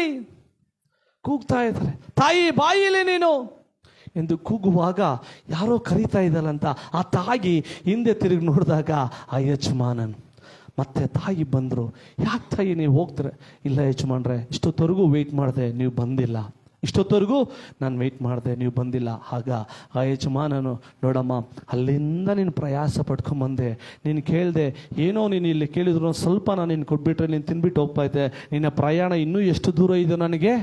ಕೂಗ್ತಾ ಇದ್ದಾರೆ, ತಾಯಿ ಬಾಯಿಲಿ ನೀನು ಎಂದು ಕೂಗುವಾಗ ಯಾರೋ ಕರೀತಾ ಇದ್ದಲ್ಲಂತ ಆ ತಾಯಿ ಹಿಂದೆ ತಿರುಗಿ ನೋಡಿದಾಗ ಆ ಯಜಮಾನನು ಮತ್ತೆ ತಾಯಿ ಬಂದರು. ಯಾಕೆ ತಾಯಿ ನೀವು ಹೋಗ್ತಾರೆ? ಇಲ್ಲ ಯಜಮಾನ್ರೆ, ಇಷ್ಟೊತ್ತವರೆಗೂ ವೆಯ್ಟ್ ಮಾಡಿದೆ, ನೀವು ಬಂದಿಲ್ಲ. ನಾನು ವೆಯ್ಟ್ ಮಾಡಿದೆ, ನೀವು ಬಂದಿಲ್ಲ. ಆಗ ಆ ಯಜಮಾನನು, ನೋಡಮ್ಮ, ಅಲ್ಲಿಂದ ನೀನು ಪ್ರಯಾಸ ಪಡ್ಕೊಂಬಂದೆ, ನೀನು ಕೇಳಿದೆ, ಏನೋ ನೀನು ಇಲ್ಲಿ ಕೇಳಿದ್ರು ಸ್ವಲ್ಪ ನಾನು ನೀನು ಕೊಟ್ಬಿಟ್ರೆ ನೀನು ತಿನ್ಬಿಟ್ಟು ಹೋಗ್ತಾ ಇದ್ದೆ, ನಿನ್ನ ಪ್ರಯಾಣ ಇನ್ನೂ ಎಷ್ಟು ದೂರ ಇದೆ ನನಗೆ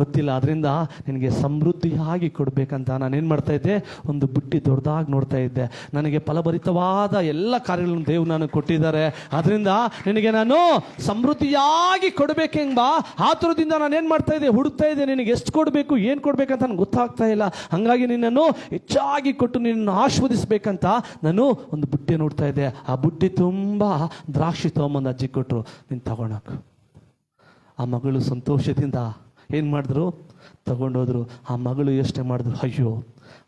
ಗೊತ್ತಿಲ್ಲ, ಅದರಿಂದ ನಿನಗೆ ಸಮೃದ್ಧಿಯಾಗಿ ಕೊಡಬೇಕಂತ ನಾನೇನು ಮಾಡ್ತಾ ಇದ್ದೆ, ಒಂದು ಬುಟ್ಟಿ ದೊಡ್ಡದಾಗಿ ನೋಡ್ತಾ ಇದ್ದೆ. ನನಗೆ ಫಲಭರಿತವಾದ ಎಲ್ಲ ಕಾರ್ಯಗಳನ್ನು ದೇವ್ರು ನನಗೆ ಕೊಟ್ಟಿದ್ದಾರೆ, ಅದರಿಂದ ನಿನಗೆ ನಾನು ಸಮೃದ್ಧಿಯಾಗಿ ಕೊಡಬೇಕೆಂಬ ಆತುರದಿಂದ ನಾನೇನು ಮಾಡ್ತಾ ಇದ್ದೆ, ಹುಡುಕ್ತಾ ಇದ್ದೆ, ನಿನಗೆ ಎಷ್ಟು ಕೊಡಬೇಕು, ಏನು ಕೊಡಬೇಕಂತ ನನಗೆ ಗೊತ್ತಾಗ್ತಾ ಇಲ್ಲ. ಹಾಗಾಗಿ ನಿನ್ನನ್ನು ಹೆಚ್ಚಾಗಿ ಕೊಟ್ಟು ನಿನ್ನನ್ನು ಆಶೀರ್ವದಿಸಬೇಕಂತ ನಾನು ಒಂದು ಬುಟ್ಟಿ ನೋಡ್ತಾ ಇದ್ದೆ. ಆ ಬುಟ್ಟಿ ತುಂಬ ದ್ರಾಕ್ಷಿ ತೊಗೊಂಬಂದು ಅಜ್ಜಿ ಕೊಟ್ಟರು, ನೀನು ತಗೊಳಕು. ಆ ಮಗಳು ಸಂತೋಷದಿಂದ ಏನು ಮಾಡಿದ್ರು, ತಗೊಂಡೋದ್ರು. ಆ ಮಗಳು ಯೋಚನೆ ಮಾಡಿದ್ರು, ಅಯ್ಯೋ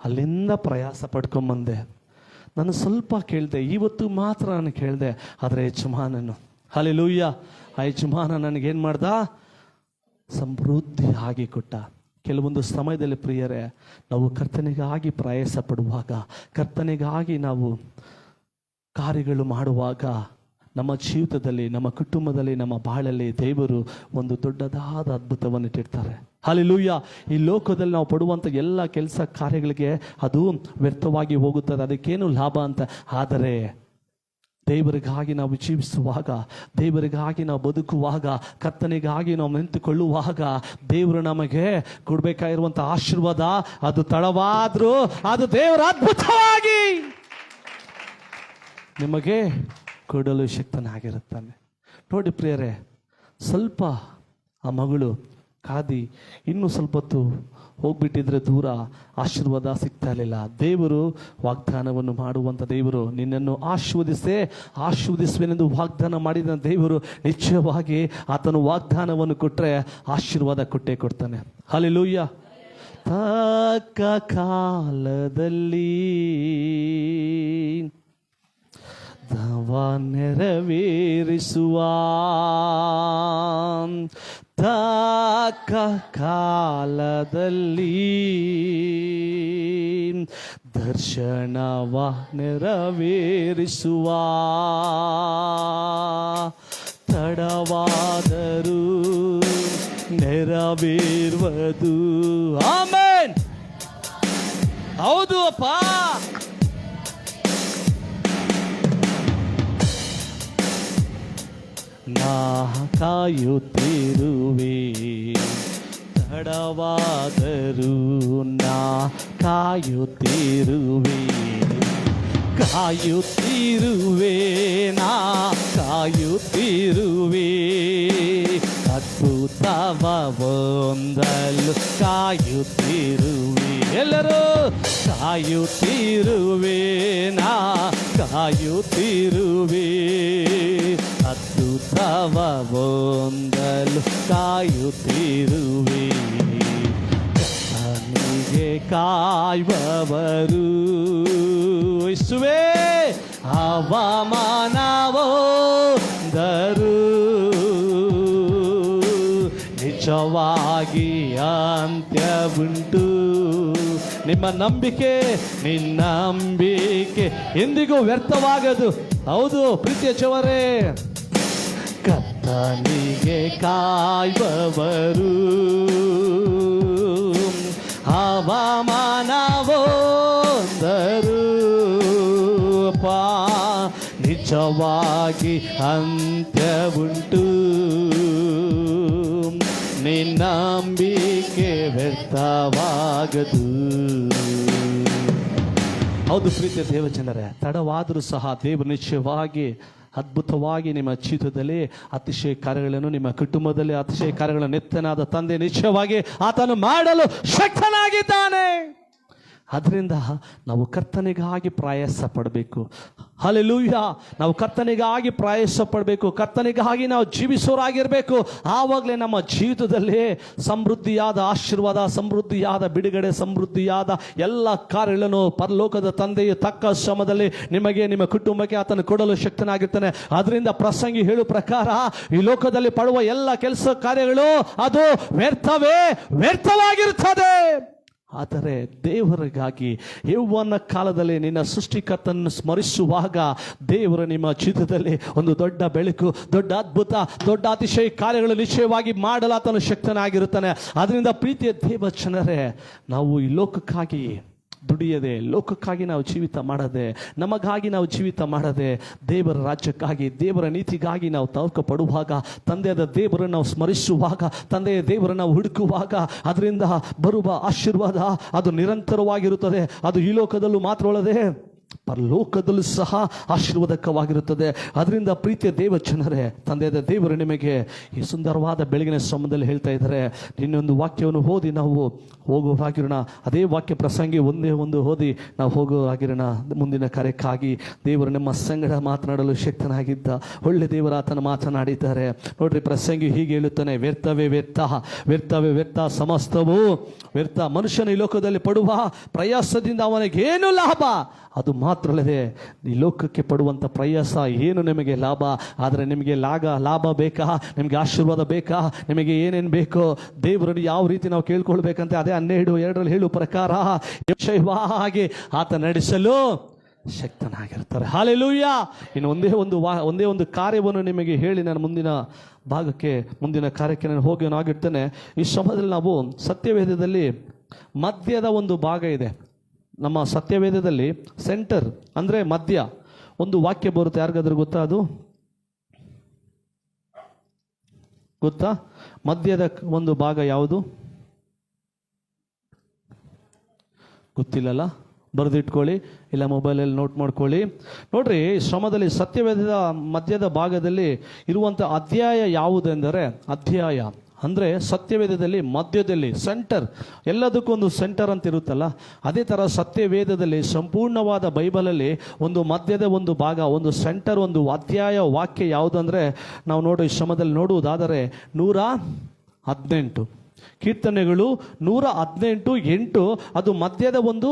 ಅಲ್ಲಿಂದ ಪ್ರಯಾಸ ಪಡ್ಕೊಂಬಂದೆ, ನಾನು ಸ್ವಲ್ಪ ಕೇಳಿದೆ, ಇವತ್ತು ಮಾತ್ರ ನಾನು ಕೇಳಿದೆ, ಆದರೆ ಯಜಮಾನನು ಹಲ್ಲೆಲೂಯಾ, ಆ ಯಜಮಾನ ನನಗೇನು ಮಾಡ್ದ, ಸಮೃದ್ಧಿ ಆಗಿ ಕೊಟ್ಟ. ಕೆಲವೊಂದು ಸಮಯದಲ್ಲಿ ಪ್ರಿಯರೇ, ನಾವು ಕರ್ತನಿಗಾಗಿ ಪ್ರಯಾಸ ಪಡುವಾಗ, ಕರ್ತನಿಗಾಗಿ ನಾವು ಕಾರ್ಯಗಳು ಮಾಡುವಾಗ, ನಮ್ಮ ಜೀವಿತದಲ್ಲಿ, ನಮ್ಮ ಕುಟುಂಬದಲ್ಲಿ, ನಮ್ಮ ಬಾಳಲ್ಲಿ ದೇವರು ಒಂದು ದೊಡ್ಡದಾದ ಅದ್ಭುತವನ್ನು ಇಟ್ಟಿರ್ತಾರೆ. ಹಲ್ಲೆಲೂಯಾ. ಈ ಲೋಕದಲ್ಲಿ ನಾವು ಪಡುವಂಥ ಎಲ್ಲ ಕೆಲಸ ಕಾರ್ಯಗಳಿಗೆ ಅದು ವ್ಯರ್ಥವಾಗಿ ಹೋಗುತ್ತದೆ, ಅದಕ್ಕೇನು ಲಾಭ ಅಂತ. ಆದರೆ ದೇವರಿಗಾಗಿ ನಾವು ಜೀವಿಸುವಾಗ, ದೇವರಿಗಾಗಿ ನಾವು ಬದುಕುವಾಗ, ಕರ್ತನಿಗಾಗಿ ನಾವು ನಿಂತುಕೊಳ್ಳುವಾಗ, ದೇವರು ನಮಗೆ ಕೊಡಬೇಕಾಗಿರುವಂಥ ಆಶೀರ್ವಾದ ಅದು ತಡವಾದರೂ ಅದು ದೇವರ ಅದ್ಭುತವಾಗಿ ನಿಮಗೆ ಕೊಡಲು ಶಕ್ತನಾಗಿರುತ್ತಾನೆ. ನೋಡಿ ಪ್ರಿಯರೇ, ಸ್ವಲ್ಪ ಆ ಮಗಳು ಕಾದಿ ಇನ್ನೂ ಸ್ವಲ್ಪ ಹೊತ್ತು ಹೋಗ್ಬಿಟ್ಟಿದ್ರೆ ದೂರ ಆಶೀರ್ವಾದ ಸಿಗ್ತಾ ಇರಲಿಲ್ಲ. ದೇವರು ವಾಗ್ದಾನವನ್ನು ಮಾಡುವಂಥ ದೇವರು, ನಿನ್ನನ್ನು ಆಶೀರ್ವದಿಸುವೆನೆಂದು ವಾಗ್ದಾನ ಮಾಡಿದ ದೇವರು ನಿಶ್ಚಯವಾಗಿ ಆತನು ವಾಗ್ದಾನವನ್ನು ಕೊಟ್ಟರೆ ಆಶೀರ್ವಾದ ಕೊಟ್ಟೇ ಕೊಡ್ತಾನೆ. ಹಲ್ಲೆಲೂಯಾ. ತಕ್ಕ ಕಾಲದಲ್ಲಿ ದವ ನೆರವೇರಿಸುವ, ತಕ್ಕ ಕಾಲದಲ್ಲಿ ದರ್ಶನವ ನೆರವೇರಿಸುವ, ತಡವಾದರೂ ನೆರವೇರುವುದು. ಆಮೆನ್. ಹೌದು ಅಪ್ಪ. ನಾ ಕಾಯುತ್ತಿರುವೆ, ತಡವಾದರೂ ನಾ ಕಾಯುತ್ತಿರುವೆ, ನಾ ಕಾಯುತ್ತಿರುವೆ, ಅದ್ಭುತವ ಹೊಂದಲು ಕಾಯುತ್ತಿರುವೆ. ಎಲ್ಲರೂ ಕಾಯುತ್ತಿರುವೆ, ನಾ ಕಾಯುತ್ತಿರುವೆ, ಅದ್ಭುತವ ಹೊಂದಲು ಕಾಯುತ್ತಿರುವೆ. ಕರ್ತನಿಗೆ ಕಾಯುವವರು ಯೇಸುವೇ ಅವಮಾನವೊಂದರು ನಿಜವಾಗಿ ಅಂತ್ಯವುಂಟು. ನಿಮ್ಮ ನಂಬಿಕೆ, ನಿನ್ನ ನಂಬಿಕೆ ಎಂದಿಗೂ ವ್ಯರ್ಥವಾಗದು. ಹೌದು ಪ್ರೀತಿಯ ಚವರೇ, ಕರ್ತನಿಗೆ ಕಾಯುವವರು ಹವಾಮಾನವೊಂದರು ನಿಜವಾಗಿ ಅಂತ್ಯವುಂಟು, ನಿನ್ನ ನಂಬಿಕೆ ವ್ಯರ್ಥವಾಗದು. ಹೌದು ಪ್ರೀತಿಯ ದೇವಜನರೇ, ತಡವಾದರೂ ಸಹ ದೇವರು ನಿಶ್ಚಯವಾಗಿ ಅದ್ಭುತವಾಗಿ ನಿಮ್ಮ ಜೀವಿತದಲ್ಲಿ ಅತಿಶಯ ಕಾರ್ಯಗಳನ್ನು, ನಿಮ್ಮ ಕುಟುಂಬದಲ್ಲಿ ಅತಿಶಯ ಕಾರ್ಯಗಳನ್ನು ನೆತ್ತನಾದ ತಂದೆ ನಿಶ್ಚಯವಾಗಿ ಆತನು ಮಾಡಲು ಶಕ್ತನಾಗಿದ್ದಾನೆ. ಅದರಿಂದ ನಾವು ಕರ್ತನಿಗಾಗಿ ಪ್ರಯಾಸ ಪಡಬೇಕು. ಹಲ್ಲೆಲೂಯ. ನಾವು ಕರ್ತನಿಗಾಗಿ ಪ್ರಯಾಸ ಪಡಬೇಕು, ಕರ್ತನಿಗಾಗಿ ನಾವು ಜೀವಿಸೋರಾಗಿರಬೇಕು. ಆವಾಗಲೇ ನಮ್ಮ ಜೀವಿತದಲ್ಲಿ ಸಮೃದ್ಧಿಯಾದ ಆಶೀರ್ವಾದ, ಸಮೃದ್ಧಿಯಾದ ಬಿಡುಗಡೆ, ಸಮೃದ್ಧಿಯಾದ ಎಲ್ಲ ಕಾರ್ಯಗಳನ್ನು ಪರಲೋಕದ ತಂದೆಯು ತಕ್ಕ ಶ್ರಮದಲ್ಲಿ ನಿಮಗೆ, ನಿಮ್ಮ ಕುಟುಂಬಕ್ಕೆ ಆತನು ಕೊಡಲು ಶಕ್ತನಾಗಿರ್ತಾನೆ. ಅದರಿಂದ ಪ್ರಸಂಗಿ ಹೇಳುವ ಪ್ರಕಾರ ಈ ಲೋಕದಲ್ಲಿ ಪಡುವ ಎಲ್ಲ ಕೆಲಸ ಕಾರ್ಯಗಳು ಅದು ವ್ಯರ್ಥವಾಗಿರುತ್ತದೆ. ಆದರೆ ದೇವರಿಗಾಗಿ ಯೌವನ ಕಾಲದಲ್ಲಿ ನಿನ್ನ ಸೃಷ್ಟಿಕರ್ತನನ್ನು ಸ್ಮರಿಸುವಾಗ ದೇವರು ನಿಮ್ಮ ಜೀವಿತದಲ್ಲಿ ಒಂದು ದೊಡ್ಡ ಬೆಳಕು, ದೊಡ್ಡ ಅದ್ಭುತ, ದೊಡ್ಡ ಅತಿಶಯ ಕಾರ್ಯಗಳು ನಿಶ್ಚಯವಾಗಿ ಮಾಡಲು ಆತನು ಶಕ್ತನಾಗಿರುತ್ತಾನೆ. ಅದರಿಂದ ಪ್ರೀತಿಯ ದೇವಜನರೇ, ನಾವು ಈ ಲೋಕಕ್ಕಾಗಿ ದುಡಿಯದೆ, ಲೋಕಕ್ಕಾಗಿ ನಾವು ಜೀವಿತ ಮಾಡದೆ, ನಮಗಾಗಿ ನಾವು ಜೀವಿತ ಮಾಡದೆ, ದೇವರ ರಾಜ್ಯಕ್ಕಾಗಿ, ದೇವರ ನೀತಿಗಾಗಿ ನಾವು ತವಕ ಪಡುವಾಗ, ತಂದೆಯಾದ ದೇವರನ್ನು ನಾವು ಸ್ಮರಿಸುವಾಗ, ತಂದೆಯ ದೇವರನ್ನು ನಾವು ಹುಡುಕುವಾಗ ಅದರಿಂದ ಬರುವ ಆಶೀರ್ವಾದ ಅದು ನಿರಂತರವಾಗಿರುತ್ತದೆ. ಅದು ಈ ಲೋಕದಲ್ಲೂ ಮಾತ್ರವಲ್ಲದೆ ಪರಲೋಕದಲ್ಲೂ ಸಹ ಆಶೀರ್ವಾದಕವಾಗಿರುತ್ತದೆ. ಅದರಿಂದ ಪ್ರೀತಿಯ ದೇವಜನರೇ, ತಂದೆಯಾದ ದೇವರು ನಿಮಗೆ ಈ ಸುಂದರವಾದ ಬೆಳಗಿನ ಸಮಯದಲ್ಲಿ ಹೇಳ್ತಾ ಇದ್ದಾರೆ, ಇನ್ನೊಂದು ವಾಕ್ಯವನ್ನು ಓದಿ ನಾವು ಹೋಗುವಾಗಿರೋಣ. ಅದೇ ವಾಕ್ಯ ಪ್ರಸಂಗಿ ಒಂದೇ ಒಂದು ಓದಿ ನಾವು ಹೋಗುವಾಗಿರೋಣ. ಮುಂದಿನ ಕಾರ್ಯಕ್ಕಾಗಿ ದೇವರು ನಮ್ಮ ಸಂಗಡ ಮಾತನಾಡಲು ಶಕ್ತನಾಗಿದ್ದ ಒಳ್ಳೆ ದೇವರ ಆತನ ಮಾತನಾಡಿದ್ದಾರೆ. ನೋಡ್ರಿ, ಪ್ರಸಂಗಿ ಹೀಗೆ ಹೇಳುತ್ತಾನೆ, ವ್ಯರ್ಥವೇ ವ್ಯರ್ಥ, ವ್ಯರ್ಥವೇ ವ್ಯರ್ಥ, ಸಮಸ್ತವು ವ್ಯರ್ಥ. ಮನುಷ್ಯನ ಈ ಲೋಕದಲ್ಲಿ ಪಡುವ ಪ್ರಯಾಸದಿಂದ ಅವನಿಗೇನು ಲಾಭ? ಅದು ಮಾತ್ರ ಅಲ್ಲದೆ ಈ ಲೋಕಕ್ಕೆ ಪಡುವಂಥ ಪ್ರಯಾಸ ಏನು ನಿಮಗೆ ಲಾಭ? ಆದರೆ ನಿಮಗೆ ಲಾಭ ಬೇಕಾ? ನಿಮಗೆ ಆಶೀರ್ವಾದ ಬೇಕಾ? ನಿಮಗೆ ಏನೇನು ಬೇಕೋ ದೇವರನ್ನು ಯಾವ ರೀತಿ ನಾವು ಕೇಳ್ಕೊಳ್ಬೇಕಂತೆ ಅದೇ 12:2 ಹೇಳುವ ಪ್ರಕಾರ ನಿಶ್ಚಯವಾಗಿ ಆತ ನಡೆಸಲು ಶಕ್ತನಾಗಿರ್ತಾರೆ. ಹಲ್ಲೆಲೂಯ. ಇನ್ನು ಒಂದೇ ಒಂದು ಕಾರ್ಯವನ್ನು ನಿಮಗೆ ಹೇಳಿ ನಾನು ಮುಂದಿನ ಕಾರ್ಯಕ್ಕೆ ನಾನು ಹೋಗೋನಾಗಿರ್ತೇನೆ. ಈ ಸಮಯದಲ್ಲಿ ನಾವು ಸತ್ಯವೇದದಲ್ಲಿ ಮಧ್ಯದ ಒಂದು ಭಾಗ ಇದೆ. ನಮ್ಮ ಸತ್ಯವೇದದಲ್ಲಿ ಸೆಂಟರ್ ಅಂದರೆ ಮಧ್ಯ ಒಂದು ವಾಕ್ಯ ಬರುತ್ತೆ. ಯಾರಿಗಾದ್ರೂ ಗೊತ್ತಾ? ಅದು ಗೊತ್ತಾ? ಮಧ್ಯದ ಒಂದು ಭಾಗ ಯಾವುದು? ಗೊತ್ತಿಲ್ಲಲ್ಲ? ಬರೆದಿಟ್ಕೊಳ್ಳಿ, ಇಲ್ಲ ಮೊಬೈಲಲ್ಲಿ ನೋಟ್ ಮಾಡ್ಕೊಳ್ಳಿ. ನೋಡ್ರಿ, ಶ್ರಮದಲ್ಲಿ ಸತ್ಯವೇದದ ಮಧ್ಯದ ಭಾಗದಲ್ಲಿ ಇರುವಂಥ ಅಧ್ಯಾಯ ಯಾವುದೆಂದರೆ, ಅಧ್ಯಾಯ ಅಂದರೆ ಸತ್ಯವೇದದಲ್ಲಿ ಮಧ್ಯದಲ್ಲಿ ಸೆಂಟರ್, ಎಲ್ಲದಕ್ಕೂ ಒಂದು ಸೆಂಟರ್ ಅಂತ ಇರುತ್ತಲ್ಲ, ಅದೇ ಥರ ಸತ್ಯವೇದದಲ್ಲಿ ಸಂಪೂರ್ಣವಾದ ಬೈಬಲಲ್ಲಿ ಒಂದು ಮಧ್ಯದ ಒಂದು ಭಾಗ, ಒಂದು ಸೆಂಟರ್, ಒಂದು ಅಧ್ಯಾಯ ವಾಕ್ಯ ಯಾವುದಂದರೆ, ನಾವು ನೋಡೋ ಈ ಶ್ರಮದಲ್ಲಿ ನೋಡುವುದಾದರೆ 118 ಕೀರ್ತನೆಗಳು 118:8 ಅದು ಮಧ್ಯದ ಒಂದು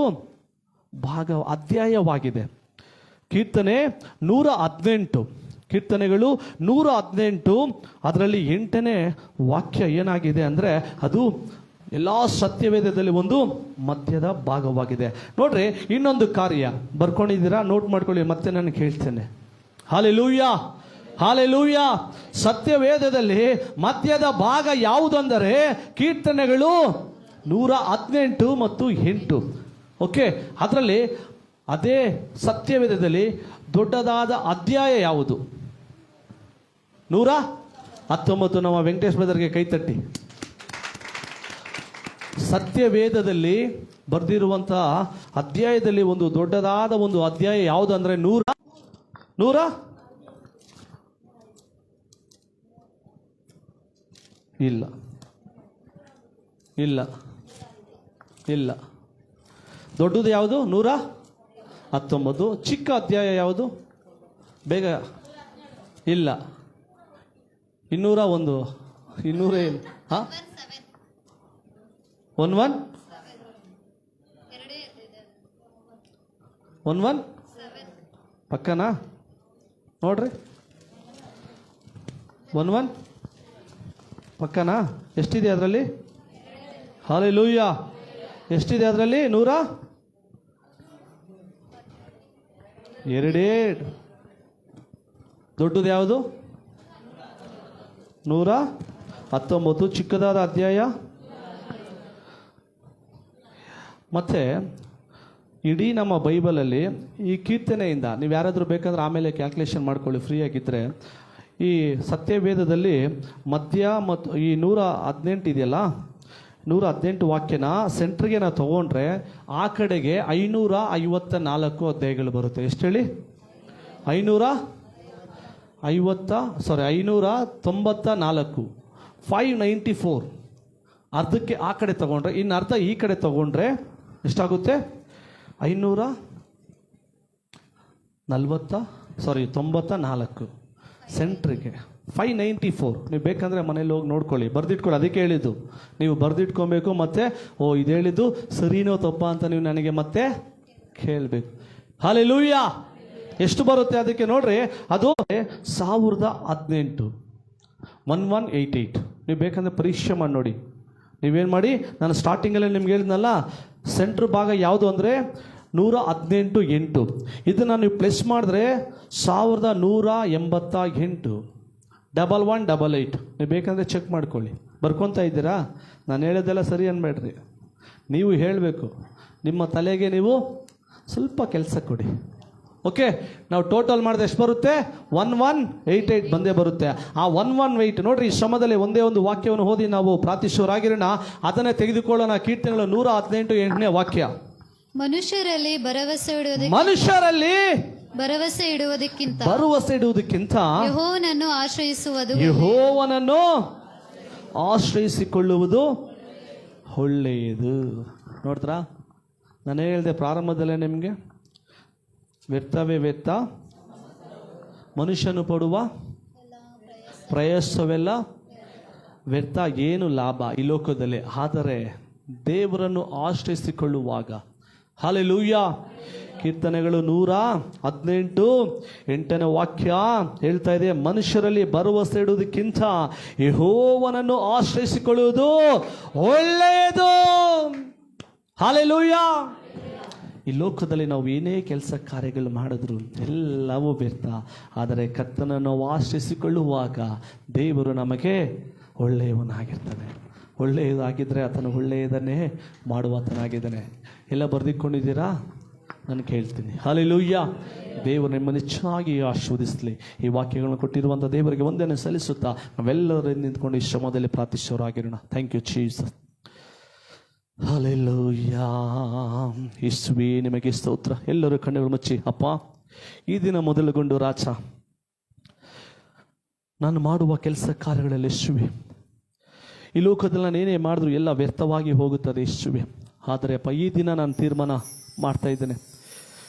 ಭಾಗ, ಅಧ್ಯಾಯವಾಗಿದೆ. ಕೀರ್ತನೆಗಳು 118 ಅದರಲ್ಲಿ 8ನೇ ವಾಕ್ಯ ಏನಾಗಿದೆ ಅಂದರೆ ಅದು ಎಲ್ಲ ಸತ್ಯವೇದದಲ್ಲಿ ಒಂದು ಮಧ್ಯದ ಭಾಗವಾಗಿದೆ. ನೋಡ್ರಿ, ಇನ್ನೊಂದು ಕಾರ್ಯ ಬರ್ಕೊಂಡಿದ್ದೀರಾ? ನೋಟ್ ಮಾಡ್ಕೊಳ್ಳಿ, ಮತ್ತೆ ನಾನು ಹೇಳ್ತೇನೆ. Hallelujah, hallelujah. ಸತ್ಯವೇದದಲ್ಲಿ ಮಧ್ಯದ ಭಾಗ ಯಾವುದಂದರೆ ಕೀರ್ತನೆಗಳು 118 ಮತ್ತು 8. ಓಕೆ, ಅದರಲ್ಲಿ ಅದೇ ಸತ್ಯವೇದದಲ್ಲಿ ದೊಡ್ಡದಾದ ಅಧ್ಯಾಯ ಯಾವುದು? 119. ನಮ್ಮ ವೆಂಕಟೇಶ್ ಬ್ರದರ್ಗೆ ಕೈತಟ್ಟಿ. ಸತ್ಯವೇದದಲ್ಲಿ ಬರೆದಿರುವಂತಹ ಅಧ್ಯಾಯದಲ್ಲಿ ಒಂದು ದೊಡ್ಡದಾದ ಒಂದು ಅಧ್ಯಾಯ ಯಾವುದು ಅಂದರೆ 100 ಇಲ್ಲ. ದೊಡ್ಡದು ಯಾವುದು? 119. ಚಿಕ್ಕ ಅಧ್ಯಾಯ ಯಾವುದು? ಬೇಗ ಇಲ್ಲ. 201. 200 ಹಾಂ 11 ಪಕ್ಕನಾ? ನೋಡ್ರಿ, 11 ಪಕ್ಕನಾ? ಎಷ್ಟಿದೆ ಅದರಲ್ಲಿ? ಹಲ್ಲೆಲೂಯಾ. ಎಷ್ಟಿದೆ ಅದರಲ್ಲಿ? 102. ದೊಡ್ಡದು ಯಾವುದು? 119. ಚಿಕ್ಕದಾದ ಅಧ್ಯಾಯ. ಮತ್ತೆ ಇಡೀ ನಮ್ಮ ಬೈಬಲಲ್ಲಿ ಈ ಕೀರ್ತನೆಯಿಂದ ನೀವು ಯಾರಾದರೂ ಬೇಕಂದ್ರೆ ಆಮೇಲೆ ಕ್ಯಾಲ್ಕುಲೇಷನ್ ಮಾಡ್ಕೊಳ್ಳಿ ಫ್ರೀ ಆಗಿದ್ದರೆ, ಈ ಸತ್ಯವೇದದಲ್ಲಿ ಮಧ್ಯ ಮತ್ತು ಈ 118 ಇದೆಯಲ್ಲ, 118 ವಾಕ್ಯನ ಸೆಂಟ್ರಿಗೆ ನಾವು ತಗೊಂಡ್ರೆ ಆ ಕಡೆಗೆ 554 ಅಧ್ಯಾಯಗಳು ಬರುತ್ತೆ. ಎಷ್ಟು ಹೇಳಿ? 594. 594 ಅರ್ಧಕ್ಕೆ ಆ ಕಡೆ ತಗೊಂಡ್ರೆ, ಇನ್ನು ಅರ್ಧ ಈ ಕಡೆ ತಗೊಂಡ್ರೆ ಎಷ್ಟಾಗುತ್ತೆ? 94 ಸೆಂಟ್ರಿಗೆ 594. ನೀವು ಬೇಕಂದ್ರೆ ಮನೇಲಿ ಹೋಗಿ ನೋಡ್ಕೊಳ್ಳಿ, ಬರ್ದಿಟ್ಕೊಳ್ಳಿ. ಅದಕ್ಕೆ ಹೇಳಿದ್ದು ನೀವು ಬರ್ದಿಟ್ಕೊಬೇಕು. ಮತ್ತೆ ಇದು ಹೇಳಿದ್ದು ಸರಿನೋ ತಪ್ಪ ಅಂತ ನೀವು ನನಗೆ ಮತ್ತೆ ಕೇಳಬೇಕು. ಹಲ್ಲೆಲೂಯಾ. ಎಷ್ಟು ಬರುತ್ತೆ ಅದಕ್ಕೆ ನೋಡ್ರಿ, ಅದು 1018. 1188. ನೀವು ಬೇಕಂದ್ರೆ ಪರೀಕ್ಷೆ ಮಾಡಿ ನೋಡಿ. ನೀವೇನು ಮಾಡಿ, ನಾನು ಸ್ಟಾರ್ಟಿಂಗಲ್ಲಿ ನಿಮ್ಗೆ ಹೇಳಿದ್ನಲ್ಲ, ಸೆಂಟ್ರ್ ಭಾಗ ಯಾವುದು ಅಂದರೆ 118.8. ಇದನ್ನು ನೀವು ಪ್ಲಸ್ ಮಾಡಿದ್ರೆ 1188. 1188. ನೀವು ಬೇಕಂದರೆ ಚೆಕ್ ಮಾಡ್ಕೊಳ್ಳಿ. ಬರ್ಕೊತಾ ಇದ್ದೀರಾ? ನಾನು ಹೇಳೋದೆಲ್ಲ ಸರಿ ಅನ್ಬೇಡ್ರಿ, ನೀವು ಹೇಳಬೇಕು. ನಿಮ್ಮ ತಲೆಗೆ ನೀವು ಸ್ವಲ್ಪ ಕೆಲಸ ಕೊಡಿ. ಓಕೆ, ನಾವು ಟೋಟಲ್ ಮಾಡಿದ್ರೆ ಎಷ್ಟು ಬರುತ್ತೆ? 1188 ಬಂದೇ ಬರುತ್ತೆ. ಆ 1188 ನೋಡ್ರಿ, ಈ ಶ್ರಮದಲ್ಲಿ ಒಂದೇ ಒಂದು ವಾಕ್ಯವನ್ನು ಓದಿ ನಾವು ಪ್ರಾರ್ಥಿಸುವರಾಗಿರೋಣ. ಅದನ್ನೇ ತೆಗೆದುಕೊಳ್ಳೋಣ. ಕೀರ್ತನೆಗಳು 118 ವಾಕ್ಯ. ಮನುಷ್ಯರಲ್ಲಿ ಭರವಸೆ ಇಡುವುದಕ್ಕಿಂತ ಯೆಹೋವನನ್ನು ಆಶ್ರಯಿಸಿಕೊಳ್ಳುವುದು ಒಳ್ಳೆಯದು. ನೋಡ್ತಾ, ನಾನು ಹೇಳಿದೆ ಪ್ರಾರಂಭದಲ್ಲೇ ನಿಮಗೆ, ವ್ಯರ್ಥವೇ ವ್ಯರ್ಥ, ಮನುಷ್ಯನು ಪಡುವ ಪ್ರಯಾಸವೆಲ್ಲ ವ್ಯರ್ಥ. ಏನು ಲಾಭ ಈ ಲೋಕದಲ್ಲಿ? ಆದರೆ ದೇವರನ್ನು ಆಶ್ರಯಿಸಿಕೊಳ್ಳುವಾಗ. ಹಲ್ಲೆಲೂಯಾ. ಕೀರ್ತನೆಗಳು 118 ವಾಕ್ಯ ಹೇಳ್ತಾ ಇದೆ, ಮನುಷ್ಯರಲ್ಲಿ ಭರವಸೆ ಇಡುವುದಕ್ಕಿಂತ ಯೆಹೋವನನ್ನು ಆಶ್ರಯಿಸಿಕೊಳ್ಳುವುದು ಒಳ್ಳೆಯದು. ಹಲ್ಲೆಲೂಯಾ. ಈ ಲೋಕದಲ್ಲಿ ನಾವು ಏನೇ ಕೆಲಸ ಕಾರ್ಯಗಳು ಮಾಡಿದ್ರು ಎಲ್ಲವೂ ವ್ಯರ್ಥ. ಆದರೆ ಕರ್ತನನ್ನು ಆಶ್ರಯಿಸಿಕೊಳ್ಳುವಾಗ ದೇವರು ನಮಗೆ ಒಳ್ಳೆಯವನಾಗಿರ್ತಾನೆ. ಒಳ್ಳೆಯದಾಗಿದ್ದರೆ ಆತನು ಒಳ್ಳೆಯದನ್ನೇ ಮಾಡುವಾತನಾಗಿದ್ದಾನೆ. ಎಲ್ಲ ಬರೆದಿಟ್ಕೊಂಡಿದ್ದೀರಾ? ನಾನು ಕೇಳ್ತೀನಿ. ಹಲ್ಲೆಲೂಯಾ. ದೇವರು ನಿಮ್ಮನ್ನು ಹೆಚ್ಚಾಗಿ ಆಶೀರ್ವದಿಸಲಿ. ಈ ವಾಕ್ಯಗಳನ್ನು ಕೊಟ್ಟಿರುವಂಥ ದೇವರಿಗೆ ವಂದನೆ ಸಲ್ಲಿಸುತ್ತಾ ನಾವೆಲ್ಲರೂ ನಿಂತ್ಕೊಂಡು ಈ ಶ್ರಮದಲ್ಲಿ ಪ್ರಾರ್ಥಿಸೋರಾಗಿರೋಣ. Thank you Jesus. ಹಲ್ಲೆಲೂಯಾ. ಯೇಸುವೇ ನಿಮಗೆ ಸ್ತೋತ್ರ. ಎಲ್ಲರೂ ಕಣ್ಣುಗಳು ಮುಚ್ಚಿ. ಅಪ್ಪ, ಈ ದಿನ ಮೊದಲುಗೊಂಡು ರಾಜ, ನಾನು ಮಾಡುವ ಕೆಲಸ ಕಾರ್ಯಗಳಲ್ಲಿ ಯೇಸುವೇ, ಈ ಲೋಕದಲ್ಲಿ ನಾನು ಏನೇ ಮಾಡಿದ್ರು ಎಲ್ಲ ವ್ಯರ್ಥವಾಗಿ ಹೋಗುತ್ತದೆ ಯೇಸುವೇ. ಆದರೆ ಅಪ್ಪ, ಈ ದಿನ ನಾನು ತೀರ್ಮಾನ ಮಾಡ್ತಾ ಇದ್ದೇನೆ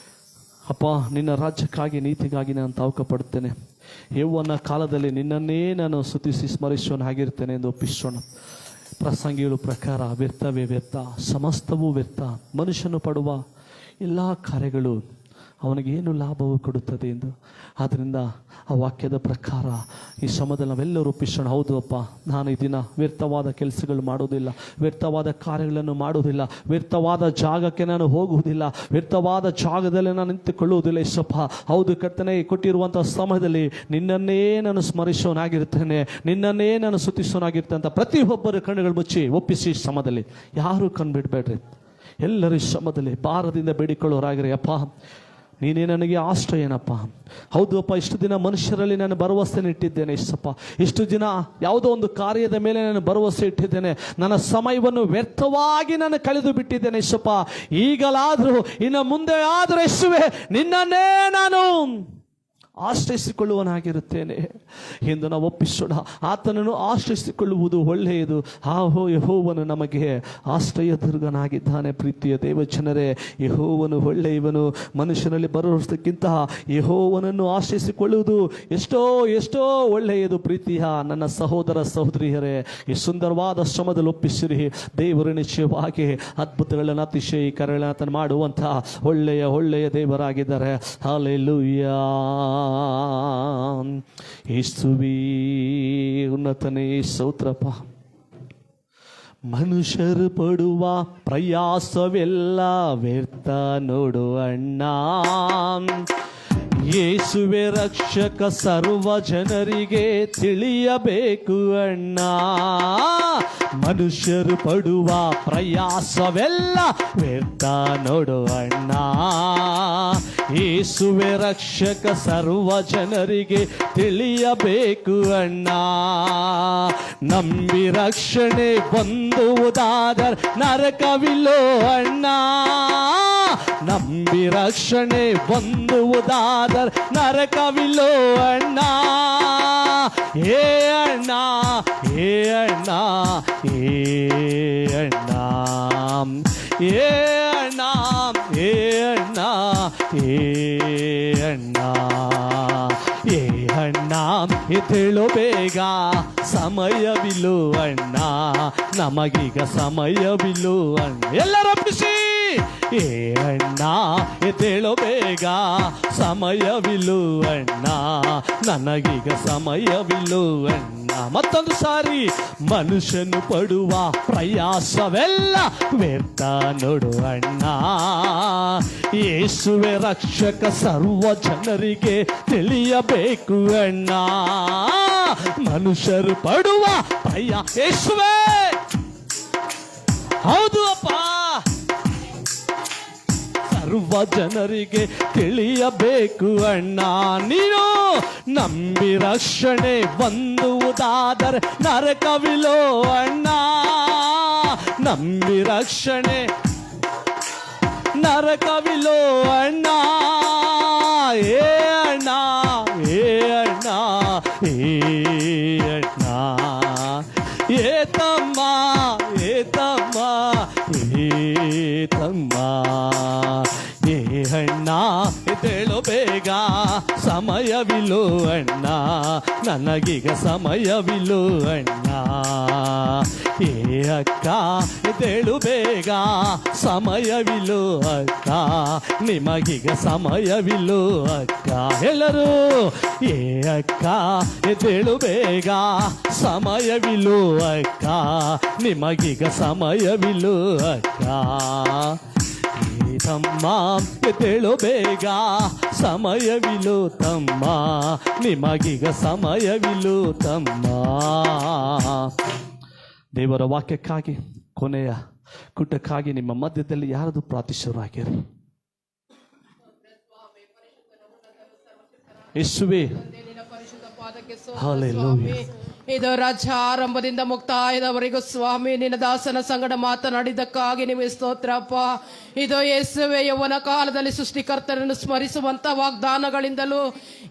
ಅಪ್ಪ, ನಿನ್ನ ರಾಜ್ಯಕ್ಕಾಗಿ ನೀತಿಗಾಗಿ ನಾನು ತಾವಕ ಪಡುತ್ತೇನೆ. ಯೌವನ ಕಾಲದಲ್ಲಿ ನಿನ್ನನ್ನೇ ನಾನು ಸ್ತುತಿಸಿ ಸ್ಮರಿಸುವನಾಗಿರ್ತೇನೆ ಎಂದು ಒಪ್ಪಿಸೋಣ. ಪ್ರಸಂಗಿಗಳ ಪ್ರಕಾರ ವ್ಯರ್ಥವೇ ವ್ಯರ್ಥ, ಸಮಸ್ತವೂ ವ್ಯರ್ಥ. ಮನುಷ್ಯನು ಪಡುವ ಎಲ್ಲ ಕಾರ್ಯಗಳು ಅವನಿಗೇನು ಲಾಭವು ಕೊಡುತ್ತದೆ ಎಂದು. ಆದ್ದರಿಂದ ಆ ವಾಕ್ಯದ ಪ್ರಕಾರ ಈ ಶ್ರಮದಲ್ಲಿ ನಾವೆಲ್ಲರೂ ಒಪ್ಪಿಸೋಣ. ಹೌದು ಅಪ್ಪ, ನಾನು ಈ ದಿನ ವ್ಯರ್ಥವಾದ ಕೆಲಸಗಳು ಮಾಡುವುದಿಲ್ಲ, ವ್ಯರ್ಥವಾದ ಕಾರ್ಯಗಳನ್ನು ಮಾಡುವುದಿಲ್ಲ, ವ್ಯರ್ಥವಾದ ಜಾಗಕ್ಕೆ ನಾನು ಹೋಗುವುದಿಲ್ಲ, ವ್ಯರ್ಥವಾದ ಜಾಗದಲ್ಲಿ ನಾನು ನಿಂತುಕೊಳ್ಳುವುದಿಲ್ಲ. ಯೇಸಪ್ಪ, ಹೌದು ಕರ್ತನೇ, ಕೊಟ್ಟಿರುವಂಥ ಸಮಯದಲ್ಲಿ ನಿನ್ನನ್ನೇ ನಾನು ಸ್ಮರಿಸೋನಾಗಿರ್ತೇನೆ, ನಿನ್ನನ್ನೇ ನಾನು ಸ್ತುತಿಸೋನಾಗಿರ್ತೇನೆ ಅಂತ ಪ್ರತಿಯೊಬ್ಬರ ಕಣ್ಣುಗಳು ಮುಚ್ಚಿ ಒಪ್ಪಿಸಿ ಶ್ರಮದಲ್ಲಿ ಯಾರೂ ಕಣ್ಬಿಡ್ಬೇಡ್ರಿ. ಎಲ್ಲರೂ ಶ್ರಮದಲ್ಲಿ ಭಾರದಿಂದ ಬೇಡಿಕೊಳ್ಳೋರಾಗಿರಿ. ಅಪ್ಪ, ನೀನೇ ನನಗೆ ಆಶ್ರಯನಪ್ಪ. ಹೌದು ಅಪ್ಪ, ಇಷ್ಟು ದಿನ ಮನುಷ್ಯರಲ್ಲಿ ನಾನು ಭರವಸೆ ಇಟ್ಟಿದ್ದೇನೆ ಯೇಸಪ್ಪ. ಇಷ್ಟು ದಿನ ಯಾವುದೋ ಒಂದು ಕಾರ್ಯದ ಮೇಲೆ ನಾನು ಭರವಸೆ ಇಟ್ಟಿದ್ದೇನೆ. ನನ್ನ ಸಮಯವನ್ನು ವ್ಯರ್ಥವಾಗಿ ನಾನು ಕಳೆದು ಬಿಟ್ಟಿದ್ದೇನೆ ಯೇಸಪ್ಪ. ಈಗಲಾದರೂ, ಇನ್ನು ಮುಂದೆ ಆದರೂ ಯೇಸುವೇ, ನಿನ್ನನ್ನೇ ನಾನು ಆಶ್ರಯಿಸಿಕೊಳ್ಳುವನಾಗಿರುತ್ತೇನೆ ಎಂದು ನಾವು ಒಪ್ಪಿಸೋಣ. ಆತನನ್ನು ಆಶ್ರಯಿಸಿಕೊಳ್ಳುವುದು ಒಳ್ಳೆಯದು. ಯೆಹೋವನು ನಮಗೆ ಆಶ್ರಯ ದುರ್ಗನಾಗಿದ್ದಾನೆ. ಪ್ರೀತಿಯ ದೇವಜನರೇ, ಯೆಹೋವನು ಒಳ್ಳೆಯವನು. ಮನುಷ್ಯನಲ್ಲಿ ಬರುವುದಕ್ಕಿಂತ ಯೆಹೋವನನ್ನು ಆಶ್ರಯಿಸಿಕೊಳ್ಳುವುದು ಎಷ್ಟೋ ಎಷ್ಟೋ ಒಳ್ಳೆಯದು. ಪ್ರೀತಿಯ ನನ್ನ ಸಹೋದರ ಸಹೋದರಿಯರೇ, ಈ ಸುಂದರವಾದ ಶ್ರಮದಲ್ಲಿ ಒಪ್ಪಿಸಿರಿ. ದೇವರು ನಿಶ್ಚಯವಾಗಿ ಅದ್ಭುತಗಳನ್ನು, ಅತಿಶಯಕಾರಗಳನ್ನು ಮಾಡುವಂಥ ಒಳ್ಳೆಯ ಒಳ್ಳೆಯ ದೇವರಾಗಿದ್ದಾರೆ. ಹಲ್ಲೆಲೂಯಾ. ಯೇಸುವೇ ಉನ್ನತನೇ ಸ್ತೋತ್ರಪ್ಪ. ಮನುಷ್ಯರು ಪಡುವ ಪ್ರಯಾಸವೆಲ್ಲ ವ್ಯರ್ಥ ನೋಡು ಅಣ್ಣ. ಯೇಸುವೆ ರಕ್ಷಕ ಸರ್ವ ಜನರಿಗೆ ತಿಳಿಯಬೇಕು ಅಣ್ಣ. ಮನುಷ್ಯರು ಪಡುವ ಪ್ರಯಾಸವೆಲ್ಲ ವ್ಯರ್ಥ ನೋಡು ಅಣ್ಣ. ಯೇಸುವೆ ರಕ್ಷಕ ಸರ್ವ ಜನರಿಗೆ ತಿಳಿಯಬೇಕು ಅಣ್ಣ. ನಂಬಿ ರಕ್ಷಣೆ ಹೊಂದುವುದಾದರೆ ನರಕವಿಲ್ಲೋ ಅಣ್ಣ. ನಂಬಿ ರಕ್ಷಣೆ ಹೊಂದುವುದಾದರೆ ನರಕವಿಲ್ಲೋ ಅಣ್ಣ. ಏ ಅಣ್ಣ, ಏ ಅಣ್ಣ, ಏ ಅಣ್ಣ, ಏ ಅಣ್ಣ, ಏ ಅಣ್ಣ, ಏ ಅಣ್ಣ, ಏ ಅಣ್ಣ, ಎದ್ದೇಳು ಬೇಗ, ಸಮಯವಿಲ್ಲು ಅಣ್ಣ, ನಮಗೀಗ ಸಮಯವಿಲ್ಲು ಅಣ್ಣ. ಎಲ್ಲರೂ ಖುಷಿ. ಏ ಅಣ್ಣ, ಎದ್ದೇಳು ಬೇಗ, ಸಮಯವಿಲ್ಲು ಅಣ್ಣ, ನನಗೀಗ ಸಮಯವಿಲ್ಲು ಅಣ್ಣ. ಮತ್ತೊಂದು ಸಾರಿ, ಮನುಷ್ಯನು ಪಡುವ ಪ್ರಯಾಸವೆಲ್ಲ ವ್ಯರ್ಥ ನೋಡು ಅಣ್ಣ. ಯೇಸುವೆ ರಕ್ಷಕ ಸರ್ವ ಜನರಿಗೆ ತಿಳಿಯಬೇಕು ಅಣ್ಣ. ಮನುಷ್ಯರು ಪಡುವ ಯೇಸುವೆ, ಹೌದು ಅಪ್ಪ, ಸರ್ವ ಜನರಿಗೆ ತಿಳಿಯಬೇಕು ಅಣ್ಣ. ನೀನು ನಂಬಿ ರಕ್ಷಣೆ ಹೊಂದುವುದಾದರೆ ನರಕವಿಲ್ಲೋ ಅಣ್ಣ. ನಂಬಿ ರಕ್ಷಣೆ ನರಕವಿಲ್ಲೋ ಅಣ್ಣ. ಏ ಅಣ್ಣ, ಏ ಅಣ್ಣ, ಏ ಅಣ್ಣ, ಏ ತಮ್ಮ, ಏ ತಮ್ಮ, ಏ ತಮ್ಮ, ಏ ಅಣ್ಣ, ಎದ್ದೇಳು ಬೇಗ, ಸಮಯವಿಲ್ಲೋ ಅಣ್ಣ, ನನಗೀಗ ಸಮಯವಿಲ್ಲೋ ಅಣ್ಣ. ಏ ಅಕ್ಕ, ಎದ್ದೇಳು ಬೇಗ, ಸಮಯವಿಲ್ಲೋ ಅಕ್ಕ, ನಿಮಗೀಗ ಸಮಯವಿಲ್ಲೋ ಅಕ್ಕ. ಎಲ್ಲರೂ ಏ ಅಕ್ಕ, ಎದ್ದೇಳು ಬೇಗ, ಸಮಯವಿಲ್ಲೋ ಅಕ್ಕ, ನಿಮಗೀಗ ಸಮಯವಿಲ್ಲೋ ಅಕ್ಕ. ಏ ತಮ್ಮ, ಎದ್ದೇಳು ಬೇಗ, ಸಮಯವಿಲ್ಲೋ ತಮ್ಮ, ನಿಮಗೀಗ ಸಮಯವಿಲ್ಲೋ ತಮ್ಮ. ದೇವರ ವಾಕ್ಯಕ್ಕಾಗಿ, ಕೊನೆಯ ಕುಟಕ್ಕಾಗಿ ನಿಮ್ಮ ಮಧ್ಯದಲ್ಲಿ ಯಾರದು ಪ್ರಾರ್ಥಿಸರಾಗಿರಿ. ಯೇಸುವೇ, ಹಲ್ಲೆಲೂಯಾ. ಇದು ರಾಜ್ಯ ಆರಂಭದಿಂದ ಮುಕ್ತಾಯದವರೆಗೂ ಸ್ವಾಮಿ ನಿನ್ನ ದಾಸನ ಸಂಗಡ ಮಾತನಾಡಿದ್ದಕ್ಕಾಗಿ ನಿಮಗೆ ಸ್ತೋತ್ರಪ್ಪ. ಇದು ಯೇಸುವೆ ಯೌವನ ಕಾಲದಲ್ಲಿ ಸೃಷ್ಟಿಕರ್ತನನ್ನು ಸ್ಮರಿಸುವಂತ ವಾಗ್ದಾನಗಳಿಂದಲೂ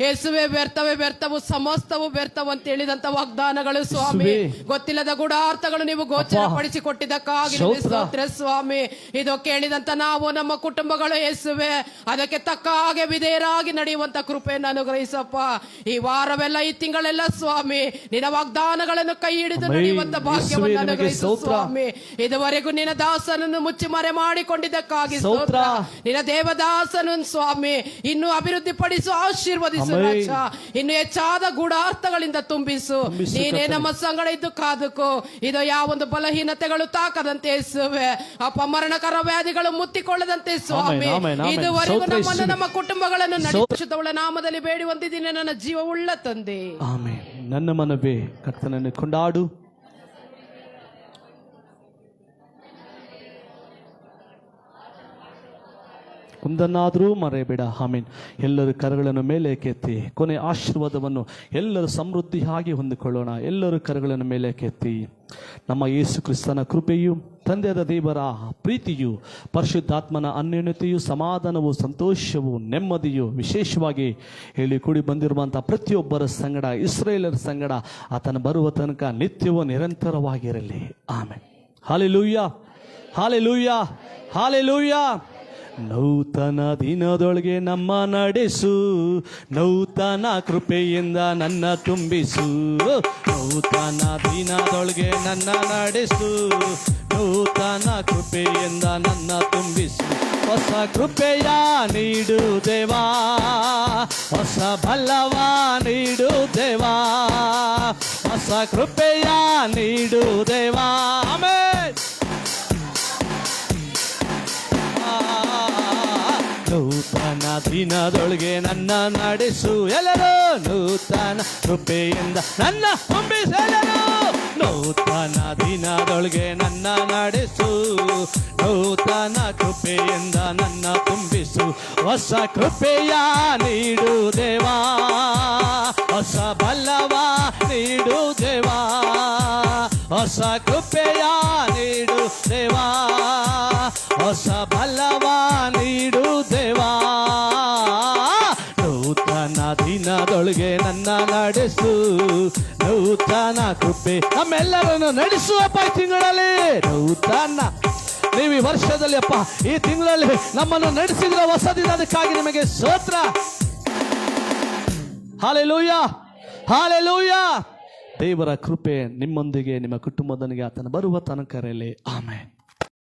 ಯೇಸುವೆ ವ್ಯರ್ಥವೇ ವ್ಯರ್ಥವು ಸಮಸ್ತವು ವ್ಯರ್ಥವು ಅಂತ ಹೇಳಿದಂತ ವಾಗ್ದಾನಗಳು ಸ್ವಾಮಿ, ಗೊತ್ತಿಲ್ಲದ ಗೂಢಾರ್ಥಗಳು ನೀವು ಗೋಚರಪಡಿಸಿ ಕೊಟ್ಟಿದ್ದಕ್ಕಾಗಿ ನಿಮಗೆ ಸ್ತೋತ್ರ ಸ್ವಾಮಿ. ಇದು ಕೇಳಿದಂತ ನಾವು ನಮ್ಮ ಕುಟುಂಬಗಳು ಯೇಸುವೆ ಅದಕ್ಕೆ ತಕ್ಕ ಹಾಗೆ ವಿಧೇಯರಾಗಿ ನಡೆಯುವಂತ ಕೃಪೆಯನ್ನು ಅನುಗ್ರಹಿಸಪ್ಪ. ಈ ವಾರವೆಲ್ಲ ಈ ತಿಂಗಳೆಲ್ಲ ಸ್ವಾಮಿ ನಿನ್ನ ವಾಗ್ದಾನಗಳನ್ನು ಕೈ ಹಿಡಿದು ನಡೆಯುವಂತ ಭಾಗ್ಯವನ್ನು ಅನುಗ್ರಹಿಸು ಸ್ವಾಮಿ. ಇದುವರೆಗೂ ನಿನ್ನ ದಾಸನನ್ನು ಮುಚ್ಚಿ ಮರೆ ಮಾಡಿಕೊಂಡಿದ್ದಕ್ಕಾಗಿ ಸ್ತೋತ್ರ. ನಿನ್ನ ದೇವದಾಸನು ಸ್ವಾಮಿ ಇನ್ನು ಅಭಿವೃದ್ಧಿ ಪಡಿಸು, ಆಶೀರ್ವದಿಸು ರಾಜ. ಇನ್ನು ಹೆಚ್ಚಾದ ಗೂಢಾರ್ಥಗಳಿಂದ ತುಂಬಿಸು. ನೀನೇ ನಮ್ಮ ಸಂಗಡ ಇದ್ದು ಕಾದುಕೋ. ಇದು ಯಾವೊಂದು ಬಲಹೀನತೆಗಳು ತಾಕದಂತೆ ಯೇಸುವೆ, ಅಪಮರಣಕರ ವ್ಯಾಧಿಗಳು ಮುತ್ತಿಕೊಳ್ಳದಂತೆ ಸ್ವಾಮಿ. ಇದುವರೆಗೂ ನಮ್ಮನ್ನು ನಮ್ಮ ಕುಟುಂಬಗಳನ್ನು ನಡೆಸುತ್ತವಳ ನಾಮದಲ್ಲಿ ಬೇಡಿ ಹೊಂದಿದ್ದೀನಿ ನನ್ನ ಜೀವವುಳ್ಳ ತಂದೆ. ಆಮೆನ್. ನನ್ನ ಮನವೇ ಕರ್ತನನ್ನು ಕೊಂಡಾಡು. ಒಂದನ್ನಾದರೂ ಮರೆಯಬೇಡ. ಆಮೆನ್. ಎಲ್ಲರೂ ಕರಗಳನ್ನು ಮೇಲೆ ಕೆತ್ತಿ ಕೊನೆ ಆಶೀರ್ವಾದವನ್ನು ಎಲ್ಲರೂ ಸಮೃದ್ಧಿಯಾಗಿ ಹೊಂದಿಕೊಳ್ಳೋಣ. ಎಲ್ಲರೂ ಕರಗಳನ್ನು ಮೇಲೆ ಕೆತ್ತಿ. ನಮ್ಮ ಯೇಸು ಕ್ರಿಸ್ತನ ಕೃಪೆಯು, ತಂದೆಯಾದ ದೇವರ ಪ್ರೀತಿಯು, ಪರಿಶುದ್ಧಾತ್ಮನ ಅನ್ಯೋನ್ಯತೆಯು, ಸಮಾಧಾನವು, ಸಂತೋಷವು, ನೆಮ್ಮದಿಯು ವಿಶೇಷವಾಗಿ ಹೇಳಿ ಕೂಡಿ ಬಂದಿರುವಂಥ ಪ್ರತಿಯೊಬ್ಬರ ಸಂಗಡ, ಇಸ್ರೇಲರ ಸಂಗಡ ಆತನ ಬರುವ ತನಕ ನಿತ್ಯವೂ ನಿರಂತರವಾಗಿರಲಿ. ಆಮೆನ್. Hallelujah, hallelujah, hallelujah. ನೂತನ ದಿನದೊಳಗೆ ನಮ್ಮ ನಡೆಸು, ನೂತನ ಕೃಪೆಯಿಂದ ನನ್ನ ತುಂಬಿಸು. ನೂತನ ದಿನದೊಳಗೆ ನನ್ನ ನಡೆಸು, ನೂತನ ಕೃಪೆಯಿಂದ ನನ್ನ ತುಂಬಿಸು. ಹೊಸ ಕೃಪೆಯ ನೀಡು ದೇವಾ, ಹೊಸ ಬಲವ ನೀಡು ದೇವಾ, ಹೊಸ ಕೃಪೆಯ ನೀಡು ದೇವಾ. ಆಮೆನ್. ನೂತನ ದಿನದೊಳಗೆ ನನ್ನ ನಡೆಸು ಎಲ್ಲರೂ, ನೂತನ ಕೃಪೆಯಿಂದ ನನ್ನ ತುಂಬಿಸು ಎಲ್ಲರೂ, ನೂತನ ದಿನದೊಳಗೆ ನನ್ನ ನಡೆಸು, ನೂತನ ಕೃಪೆಯಿಂದ ನನ್ನ ತುಂಬಿಸು, ಹೊಸ ಕೃಪೆಯ ನೀಡು ದೇವಾ, ಹೊಸ ಬಲವ ನೀಡು ದೇವಾ, ಹೊಸ ಕೃಪೆಯ ನೀಡು ದೇವಾ, ಹೊಸ ಬಲವ ನೀಡು ದೇವಾ, ನೂತನ ದಿನದೊಳಗೆ ನನ್ನ ನಡೆಸು, ನೂತನ ಕೃಪೆ ನಮ್ಮೆಲ್ಲರನ್ನು ನಡೆಸುವಪ್ಪ ಈ ತಿಂಗಳಲ್ಲಿ ನೂತನ. ನೀವು ಈ ವರ್ಷದಲ್ಲಿ ಅಪ್ಪ ಈ ತಿಂಗಳಲ್ಲಿ ನಮ್ಮನ್ನು ನಡೆಸಿದ್ರೆ ಹೊಸ ದಿನ, ಅದಕ್ಕಾಗಿ ನಿಮಗೆ ಸ್ತೋತ್ರ. Hallelujah, hallelujah. ದೇವರ ಕೃಪೆ ನಿಮ್ಮೊಂದಿಗೆ ನಿಮ್ಮ ಕುಟುಂಬದೊಂದಿಗೆ ಆತನ ಬರುವ ತನಕ ಇರಲಿ. ಆಮೆನ್.